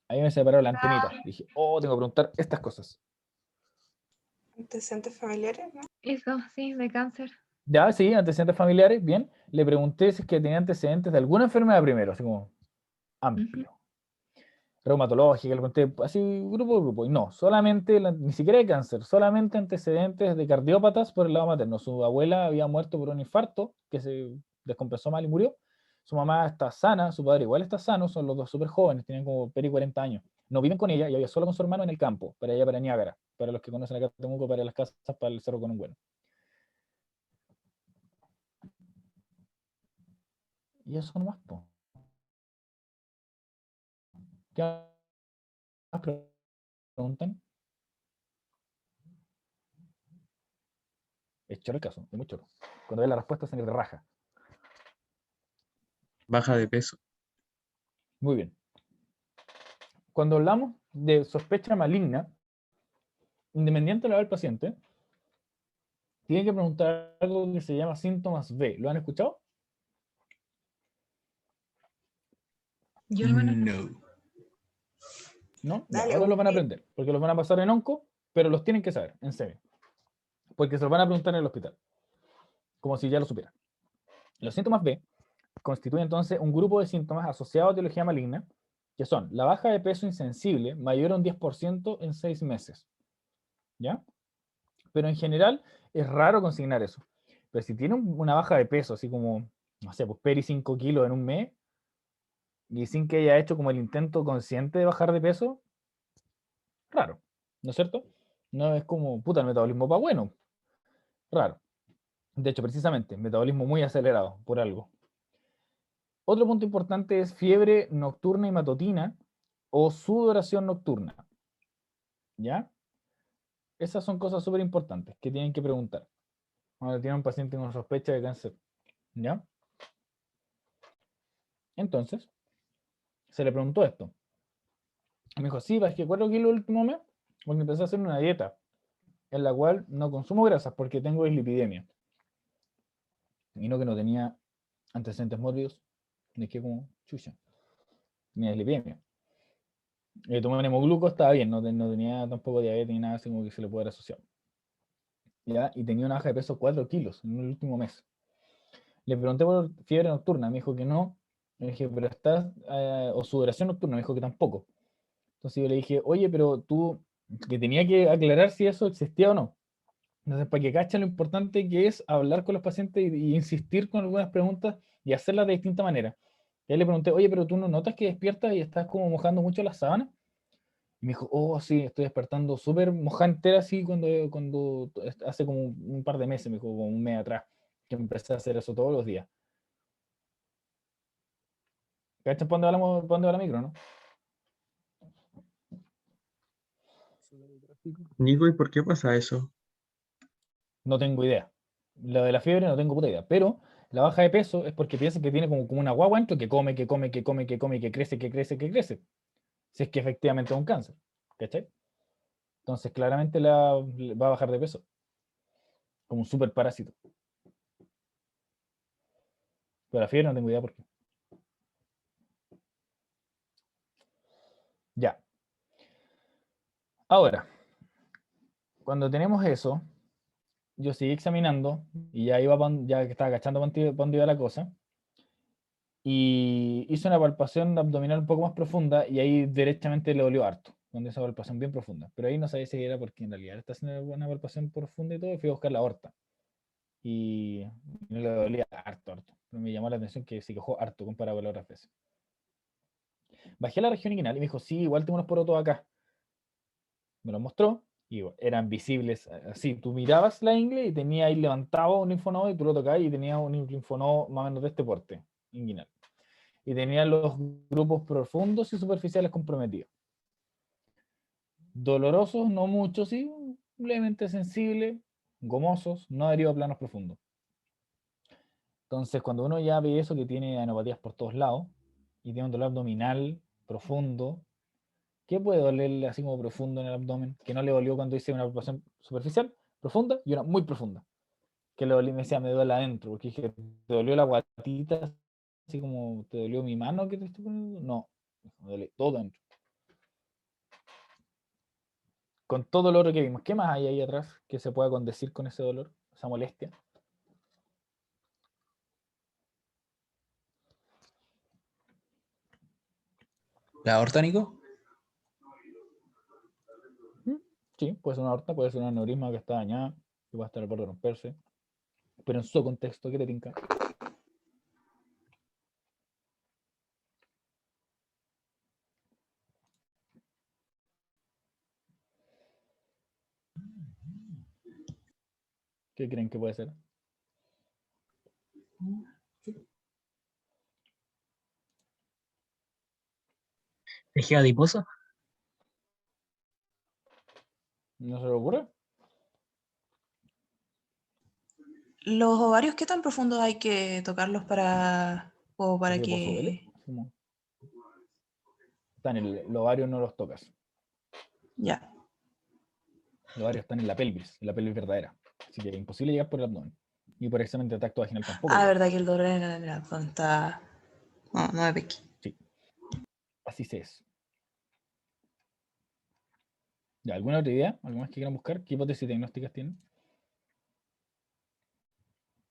Ahí me separó la antenita. Dije, tengo que preguntar estas cosas. Antecedentes familiares, ¿no? Eso, sí, de cáncer. Ya, sí, antecedentes familiares, bien. Le pregunté si es que tenía antecedentes de alguna enfermedad primero, así como amplio. Reumatológica, le pregunté así grupo por grupo, y no, solamente, ni siquiera de cáncer, solamente antecedentes de cardiópatas por el lado materno. Su abuela había muerto por un infarto, que se descompensó mal y murió. Su mamá está sana, su padre igual está sano, son los dos súper jóvenes, tienen como peri 40 años. No viven con ella y había solo con su hermano en el campo, para allá, para Niágara, para los que conocen acá Temuco, para las casas, para el Cerro con un bueno. Y eso nomás, po. ¿Qué más preguntan? Es choro el caso, es muy choro. Cuando ve la respuesta se le raja. Baja de peso. Muy bien. Cuando hablamos de sospecha maligna, independiente de la edad del paciente, tiene que preguntar algo que se llama síntomas B. ¿Lo han escuchado? Yo al menos no. No. ¿No? Ya, Dale, ahora los van a Agustín. aprender, porque los van a pasar en onco, pero los tienen que saber, en serio. Porque se los van a preguntar en el hospital, como si ya lo supieran. Los síntomas B constituyen entonces un grupo de síntomas asociados a etiología maligna, que son la baja de peso insensible mayor a un 10% en 6 meses. ¿Ya? Pero en general es raro consignar eso. Pero si tiene una baja de peso, así como, no sé, pues peri 5 kilos en un mes, y sin que haya hecho como el intento consciente de bajar de peso, raro, ¿no es cierto? No es como, puta, el metabolismo va bueno, raro. De hecho, precisamente, metabolismo muy acelerado, por algo. Otro punto importante es fiebre nocturna y matutina o sudoración nocturna, ¿ya? Esas son cosas súper importantes que tienen que preguntar cuando tiene un paciente con sospecha de cáncer, ¿ya? Entonces, se le preguntó esto. Me dijo, sí, bajé 4 kilos el último mes porque empecé a hacer una dieta en la cual no consumo grasas porque tengo dislipidemia. Y no que no tenía antecedentes mórbidos, ni que como chucha, ni dislipidemia. Tomé un hemogluco, estaba bien, no tenía tampoco diabetes ni nada así como que se le pudiera asociar. ¿Ya? Y tenía una baja de peso 4 kilos en el último mes. Le pregunté por fiebre nocturna, me dijo que no. Le dije, pero estás, o sudoración nocturna, me dijo que tampoco. Entonces yo le dije, oye, pero tú, que tenía que aclarar si eso existía o no. Entonces, para que cachen lo importante que es hablar con los pacientes y insistir con algunas preguntas y hacerlas de distinta manera. Y ahí le pregunté, oye, pero tú no notas que despiertas y estás como mojando mucho la sábana. Y me dijo, oh, sí, estoy despertando súper mojantera así cuando hace como un par de meses, me dijo, como un mes atrás, que empecé a hacer eso todos los días. ¿Cachan para dónde hablamos, para dónde va la micro, no? Nico, ¿y por qué pasa eso? No tengo idea. Lo de la fiebre no tengo puta idea. Pero la baja de peso es porque piensan que tiene como una guagua dentro que come, que come, que come, que come, que crece, que crece, que crece. Si es que efectivamente es un cáncer. ¿Cachai? Entonces claramente va a bajar de peso. Como un super parásito. Pero la fiebre no tengo idea por qué. Ya. Ahora, cuando tenemos eso, yo seguí examinando y ya iba ya que estaba cachando para dónde iba la cosa. Y hice una palpación abdominal un poco más profunda y ahí derechamente le dolió harto, con esa palpación bien profunda. Pero ahí no sabía si era porque en realidad está haciendo una palpación profunda y todo, y fui a buscar la aorta. Y no le dolía harto, harto. Pero me llamó la atención que se quejó harto comparado con las otras veces. Bajé a la región inguinal y me dijo, sí, igual tengo unos porotos acá. Me los mostró y eran visibles así. Tú mirabas la ingle y tenía ahí levantado un linfonodo y tú lo tocabas y tenía un linfonodo más o menos de este porte, inguinal. Y tenía los grupos profundos y superficiales comprometidos. Dolorosos, no mucho, sí, levemente sensibles, gomosos, no adheridos a planos profundos. Entonces, cuando uno ya ve eso, que tiene anopatías por todos lados, y tiene un dolor abdominal profundo, ¿qué puede dolerle así como profundo en el abdomen? Que no le dolió cuando hice una palpación superficial, profunda, y una muy profunda. Que le dolió, me decía, me duele adentro, porque dije, ¿te dolió la guatita? Así como, ¿te dolió mi mano que te estoy poniendo? No, me duele todo adentro. Con todo lo otro que vimos, ¿qué más hay ahí atrás que se pueda condecir con ese dolor, esa molestia? ¿La aorta, Nico? Sí, puede ser una aorta, puede ser un aneurisma que está dañada, que puede estar al borde de romperse. Pero en su contexto, ¿qué te tinca? ¿Qué creen que puede ser? Tejido adiposo. ¿No se le ocurre? ¿Los ovarios qué tan profundos hay que tocarlos o para Así que por su vele, que... así como están en los ovarios no los tocas. Ya. Los ovarios están en la pelvis verdadera. Así que es imposible llegar por el abdomen. Y por examen de tacto vaginal tampoco. Ah, llegar. verdad que el dolor en el abdomen está... No, no me pequé. Sí. Así se es. ¿Ya, alguna otra idea? ¿Algo más que quieran buscar? ¿Qué hipótesis diagnósticas tienen?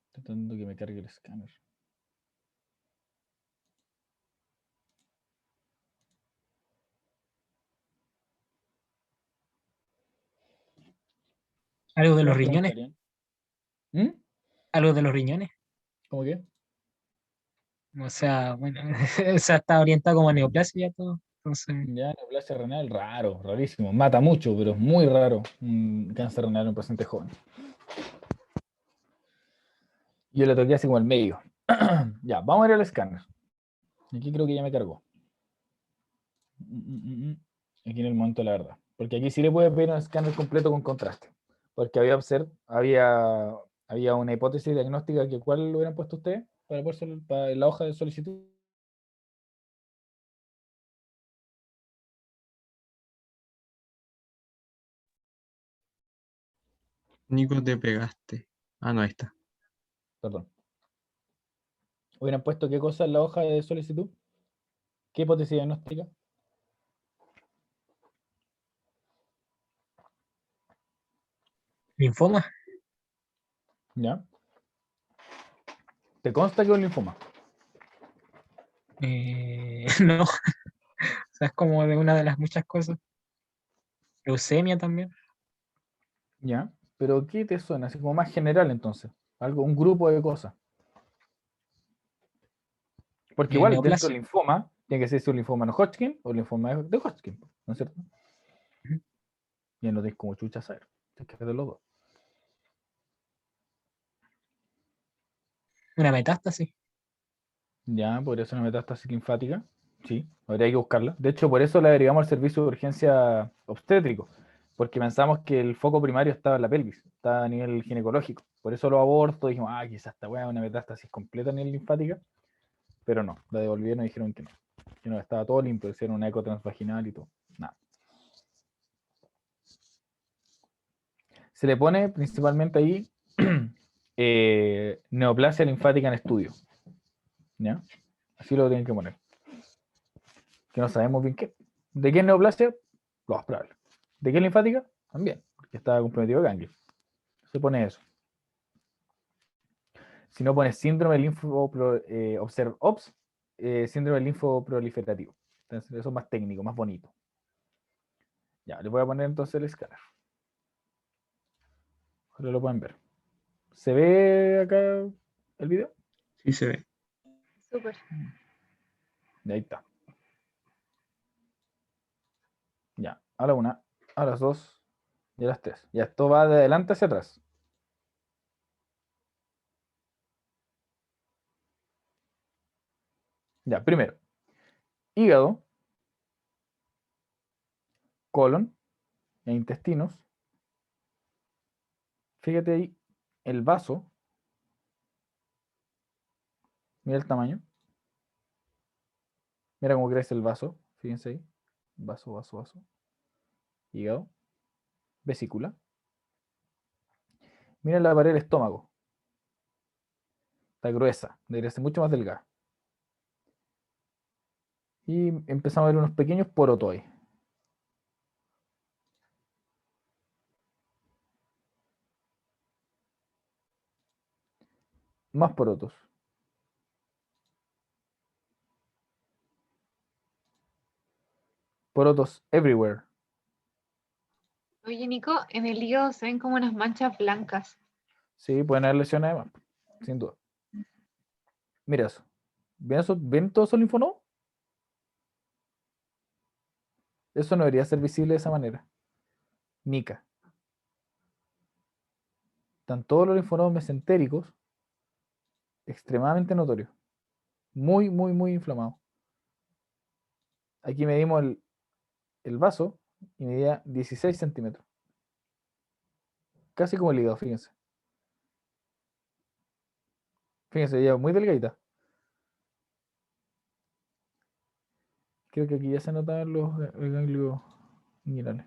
Estoy tratando que me cargue el escáner. Algo de ¿Qué los más riñones. preguntarían? ¿Mm? Algo de los riñones. ¿Cómo qué? O sea, bueno, o sea, está orientado como a neoplasia todo. Entonces, Ya, neoplasia renal, raro, rarísimo. Mata mucho, pero es muy raro un cáncer renal en un paciente joven. Yo le toqué así como el medio. Ya, vamos a ir al escáner. Aquí creo que ya me cargó. Aquí en el momento de la verdad. Porque aquí sí le puede pedir un escáner completo con contraste. Porque había una hipótesis diagnóstica que ¿cuál lo hubieran puesto ustedes para la hoja de solicitud? Nico, te pegaste. Ah, no, ahí está. Perdón. ¿Hubieran puesto qué cosa en la hoja de solicitud? ¿Qué hipótesis diagnóstica? linfoma. ¿Ya? ¿Te consta que es un linfoma? No, o sea, es como de una de las muchas cosas. Leucemia también. ¿Ya? ¿Pero qué te suena? Así como más general entonces. Algo, un grupo de cosas. Porque igual dentro del Neoplasia. linfoma, tiene que ser si un linfoma no Hodgkin o linfoma de Hodgkin, ¿no es cierto? Ujú. Y no tienes como chucha saber. Tienes que hacer los dos. Una metástasis. Ya, podría ser una metástasis linfática. Sí, habría que buscarla. De hecho, por eso la derivamos al servicio de urgencia obstétrico. Porque pensamos que el foco primario estaba en la pelvis, estaba a nivel ginecológico. Por eso los abortos, dijimos, quizás esta weá es una metástasis completa a nivel linfática. Pero no, la devolvieron y dijeron que no. Que no, estaba todo limpio, hicieron una eco transvaginal y todo. Nada. Se le pone principalmente ahí neoplasia linfática en estudio. ¿Ya? Así lo tienen que poner. Que no sabemos bien qué. ¿De qué es neoplasia? Lo más probable. ¿De qué es linfática? También, porque está comprometido el ganglio. Se pone eso. Si no pone síndrome síndrome linfoproliferativo. Entonces, eso es más técnico, más bonito. Ya, le voy a poner entonces el escáner. Ahora lo pueden ver. ¿Se ve acá el video? Sí se ve. Súper. Y ahí está. Ya, a la una, a las dos y a las tres. Ya, esto va de adelante hacia atrás. Ya, primero, hígado, colon e intestinos. Fíjate ahí el vaso, mira el tamaño. Mira cómo crece el vaso. Fíjense ahí. Vaso, vaso, vaso. Hígado, vesícula. Mira la pared del estómago. Está gruesa, debería ser mucho más delgada. Y empezamos a ver unos pequeños porotos ahí. Más porotos. porotos everywhere. Oye, Nico, en el hígado se ven como unas manchas blancas. Sí, pueden haber lesiones además, sin duda. Mira eso. ¿Ven eso? ¿Ven todos esos linfonodos? Eso no debería ser visible de esa manera. Mica. Están todos los linfonodos mesentéricos extremadamente notorios. Muy, muy, muy inflamados. Aquí medimos el vaso y medía 16 centímetros. Casi como el hígado, fíjense. Fíjense, ya muy delgadita. Creo que aquí ya se notan los ganglios inguinales.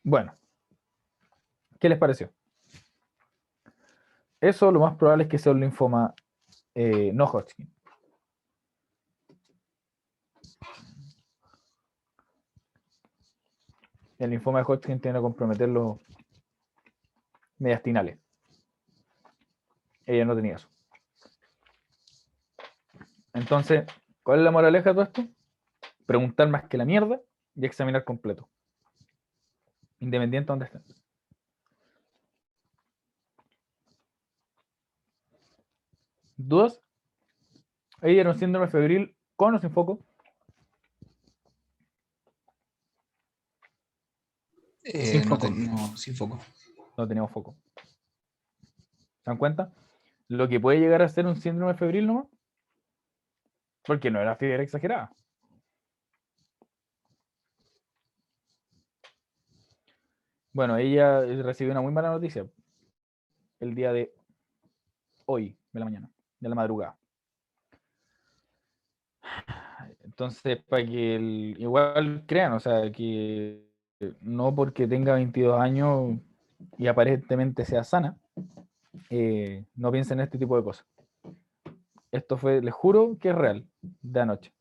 Bueno, ¿qué les pareció? Eso lo más probable es que sea un linfoma no Hodgkin. El linfoma de Hodgkin tiende a comprometer los mediastinales. Ella no tenía eso. Entonces, ¿cuál es la moraleja de todo esto? Preguntar más que la mierda y examinar completo. Independiente de donde estén. ¿Dudas? Ella era un síndrome febril con o sin foco. Sin foco. No, sin foco. No teníamos foco. ¿Se dan cuenta? Lo que puede llegar a ser un síndrome febril nomás. Porque no era fiebre exagerada. Bueno, ella recibió una muy mala noticia el día de hoy, de la mañana, de la madrugada. Entonces, para que igual crean, o sea, que no porque tenga 22 años y aparentemente sea sana, no piensen en este tipo de cosas. Esto fue, les juro que es real, de anoche.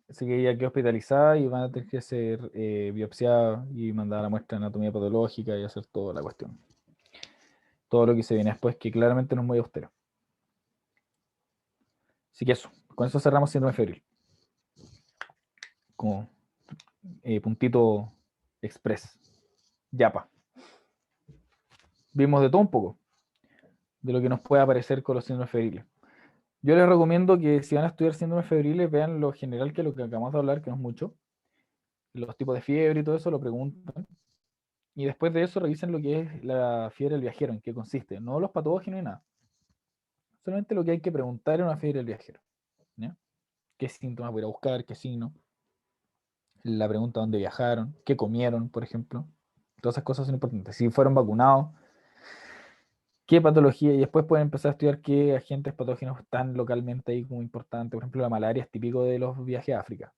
Así que ella quedó hospitalizada y van a tener que ser biopsiada y mandar la muestra de anatomía patológica y hacer toda la cuestión. Todo lo que se viene después, que claramente no es muy austero. Así que eso, con eso cerramos síndrome febril. Como puntito express. Yapa. Vimos de todo un poco, de lo que nos puede aparecer con los síndromes febriles. Yo les recomiendo que si van a estudiar síndromes febriles, vean lo general, que es lo que acabamos de hablar, que no es mucho. Los tipos de fiebre y todo eso lo preguntan. Y después de eso revisen lo que es la fiebre del viajero, en qué consiste. No los patógenos ni nada. Solamente lo que hay que preguntar en una fiebre del viajero. ¿Ya? ¿Qué síntomas voy a buscar? ¿Qué signo? La pregunta dónde viajaron, qué comieron, por ejemplo. Todas esas cosas son importantes. Si fueron vacunados, qué patología, y después pueden empezar a estudiar qué agentes patógenos están localmente ahí como importantes. Por ejemplo, la malaria es típico de los viajes a África.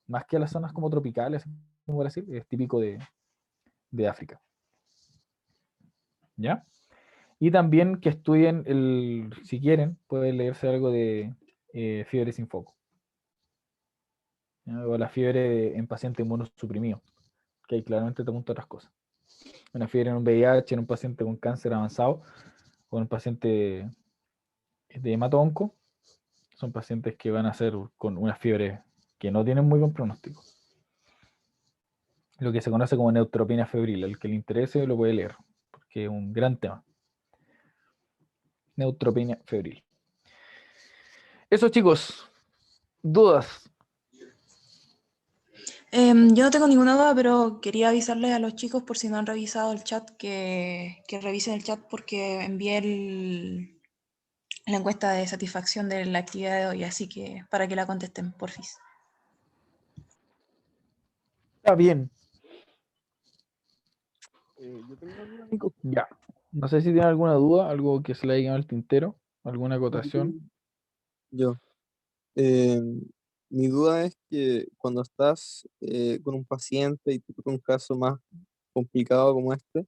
Más que a las zonas como tropicales, como Brasil, es típico de África. ¿Ya? Y también que estudien, si quieren, pueden leerse algo de fiebre sin foco. ¿Ya? O la fiebre en paciente inmunosuprimido, que ahí claramente te apunta otras cosas. Una fiebre en un VIH, en un paciente con cáncer avanzado, o en un paciente de hemato-onco, son pacientes que van a ser con una fiebre que no tienen muy buen pronóstico. Lo que se conoce como neutropenia febril. El que le interese lo puede leer, porque es un gran tema. Neutropenia febril. Eso, chicos. ¿Dudas? Yo no tengo ninguna duda, pero quería avisarles a los chicos por si no han revisado el chat que revisen el chat porque envié la encuesta de satisfacción de la actividad de hoy, así que para que la contesten, porfis. Está bien. Yo tengo una duda, Nico. Ya. No sé si tienen alguna duda, algo que se le haya quedado al tintero, alguna acotación. Yo. Eh, Mi duda es que cuando estás con un paciente y te toca un caso más complicado como este,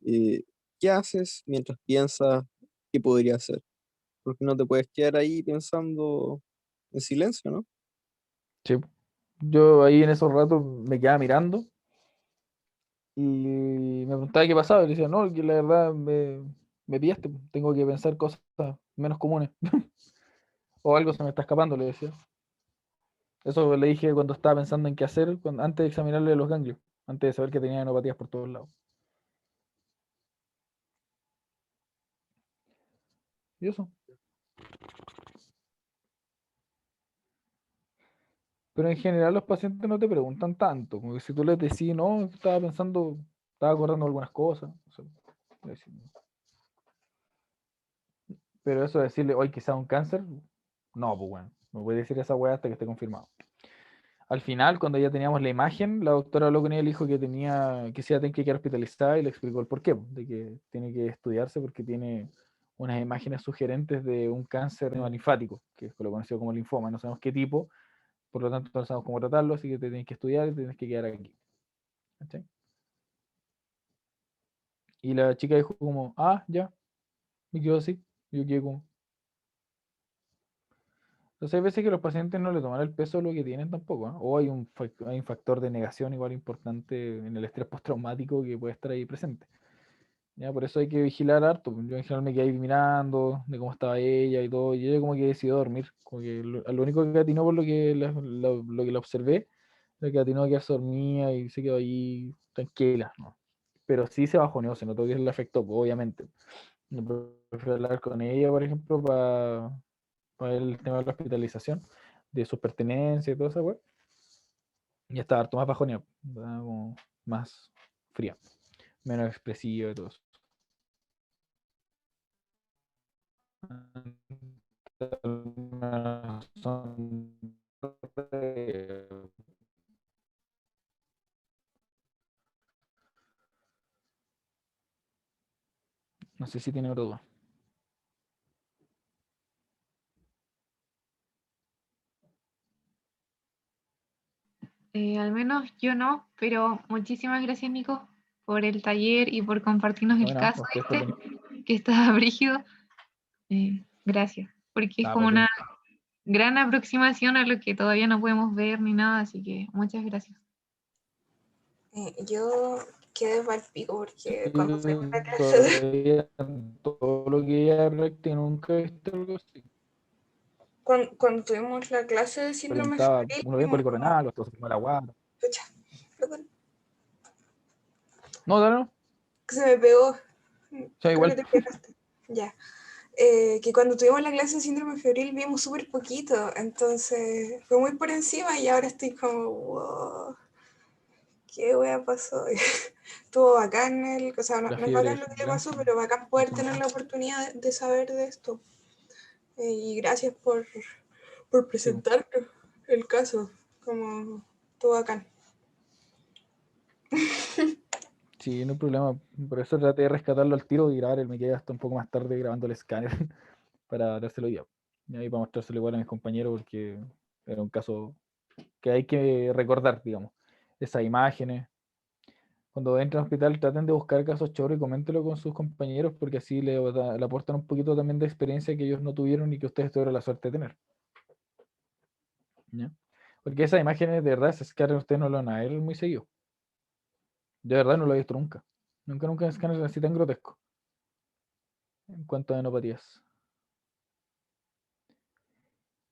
eh, ¿qué haces mientras piensas qué podría hacer? Porque no te puedes quedar ahí pensando en silencio, ¿no? Sí. Yo ahí en esos ratos me quedaba mirando y me preguntaba qué pasaba. Y le decía, no, que la verdad me pillaste, tengo que pensar cosas menos comunes. O algo se me está escapando, le decía. Eso le dije cuando estaba pensando en qué hacer antes de examinarle los ganglios, antes de saber que tenía neuropatías por todos lados. Y eso. Pero en general los pacientes no te preguntan tanto. Como que si tú les decís, no, estaba pensando, estaba acordando algunas cosas. O sea, le decís, pero eso de decirle, hoy quizá un cáncer, no, pues bueno, no voy a decir esa weá hasta que esté confirmado. Al final, cuando ya teníamos la imagen, la doctora habló con ella y le dijo que tenía, que se iba a tener que quedar hospitalizada y le explicó el porqué, de que tiene que estudiarse porque tiene unas imágenes sugerentes de un cáncer linfático, que es lo conocido como linfoma. No sabemos qué tipo, por lo tanto no sabemos cómo tratarlo, así que te tienes que estudiar y te tienes que quedar aquí. ¿Cachai? Y la chica dijo como, ah, ya, me quedo así. Yo quedé como, entonces hay veces que los pacientes no le toman el peso de lo que tienen tampoco, ¿ah? O hay un factor de negación igual importante en el estrés postraumático que puede estar ahí presente. ¿Ya? Por eso hay que vigilar harto. Yo en general me quedé ahí mirando de cómo estaba ella y todo, y ella como que decidió dormir. Como que lo único que atinó por lo que lo que la observé, lo que atinó a quedarse dormida y se quedó ahí tranquila, ¿no? Pero sí se bajoneó, se notó que le afectó, pues, obviamente. Yo prefiero hablar con ella, por ejemplo, para el tema de la hospitalización, de sus pertenencias y todo eso, güey. Y estaba harto más bajoneado, ¿verdad? Como más fría, menos expresiva y todo eso. No sé si tiene otra duda. Al menos yo no, pero muchísimas gracias, Nico, por el taller y por compartirnos el Bueno, a caso ustedes por venir. que está brígido. Gracias, porque es Ah, como ¿para qué? una gran aproximación a lo que todavía no podemos ver ni nada, así que muchas gracias. Yo quedé mal pico porque cuando fuimos a la Sí, clase de, todavía todo lo que ella practica nunca he visto algo así. cuando tuvimos la clase de síndrome Preguntaba, febril, uno ve vimos como, policoronal, los se como la guarda. pucha, perdón, No, dale, no. que se me pegó, O sea, creo que igual. te pegaste. Ya. Que cuando tuvimos la clase de síndrome febril vimos súper poquito, entonces fue muy por encima y ahora estoy como, wow, qué wea pasó. Estuvo bacán, o sea, no, La no es fiebre bacán lo que le descendente. pasó, pero bacán poder Último tener la tiempo. oportunidad de saber de esto. Y gracias por Sí, po. presentar el caso, como estuvo bacán. Sí, no hay problema. Por eso traté de rescatarlo al tiro y grabar. Me quedé hasta un poco más tarde grabando el escáner para dárselo ya. Y ahí para mostrárselo igual a mis compañeros porque era un caso que hay que recordar, digamos. Esas imágenes. Cuando entren al hospital traten de buscar casos choros y coméntelo con sus compañeros porque así le aportan un poquito también de experiencia que ellos no tuvieron y que ustedes tuvieron la suerte de tener. ¿Ya? Porque esas imágenes de verdad, ese escáner ustedes no lo van a ver muy seguido. De verdad no lo he visto nunca. Nunca, nunca en escáner así tan grotesco en cuanto a enopatías.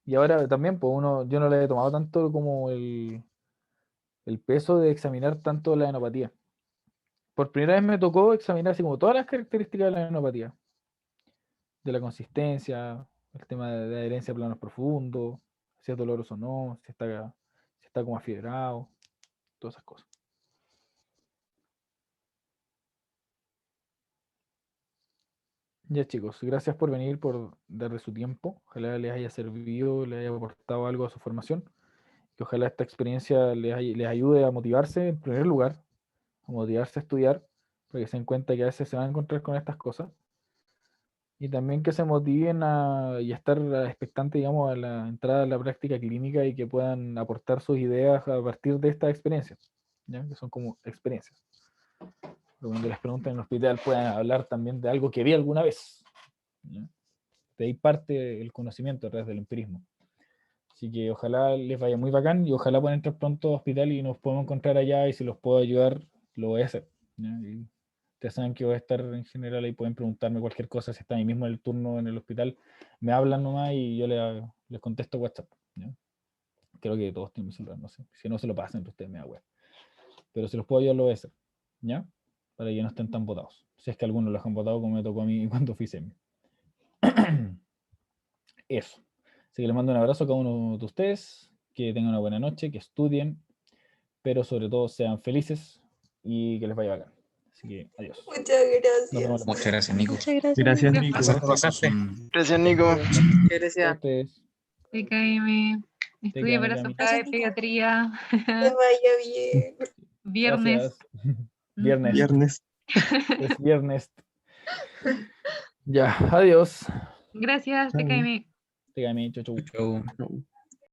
Y ahora también, pues yo no le he tomado tanto como el peso de examinar tanto la enopatía. Por primera vez me tocó examinar así como todas las características de la enopatía, de la consistencia, el tema de adherencia a planos profundos, si es doloroso o no, si está como afiebrado, todas esas cosas. Ya chicos, gracias por venir, por darle su tiempo. Ojalá les haya servido, les haya aportado algo a su formación. Que ojalá esta experiencia les ayude a motivarse en primer lugar, a motivarse a estudiar, porque se den cuenta que a veces se van a encontrar con estas cosas. Y también que se motiven y a estar expectantes, digamos, a la entrada a la práctica clínica y que puedan aportar sus ideas a partir de estas experiencias, ¿ya? Que son como experiencias. Pero cuando les pregunten en el hospital puedan hablar también de algo que vi alguna vez, ¿ya? De ahí parte el conocimiento a través del empirismo. Así que ojalá les vaya muy bacán y ojalá puedan entrar pronto al hospital y nos podemos encontrar allá y si los puedo ayudar, lo voy a hacer. ¿Ya? Y ustedes saben que voy a estar en general y pueden preguntarme cualquier cosa si están ahí mismo en el turno en el hospital. Me hablan nomás y yo les contesto WhatsApp. ¿Ya? Creo que todos tienen mi celular, no sé. Si no se lo pasan, pues ustedes me da web. Pero si los puedo ayudar, lo voy a hacer. ¿Ya? Para que no estén tan votados. Si es que algunos los han votado como me tocó a mí cuando fui semi. Eso. Así que les mando un abrazo a cada uno de ustedes. Que tengan una buena noche, que estudien, pero sobre todo sean felices y que les vaya bacán. Así que adiós. Muchas Nos vemos gracias. la Muchas gracias, Nico. Muchas gracias. Gracias, Nico. Nico. Pasaste, pasaste. Gracias, Nico. próxima. Gracias. A ustedes. TKM. Estudia TKM, para Cami. su prueba de Gracias, Nico. pediatría. Que vaya bien. Viernes. Gracias. Viernes. Viernes. Es viernes. Ya, adiós. Gracias, Chao. TKM. TKM, chau, chau. Chau. Chau.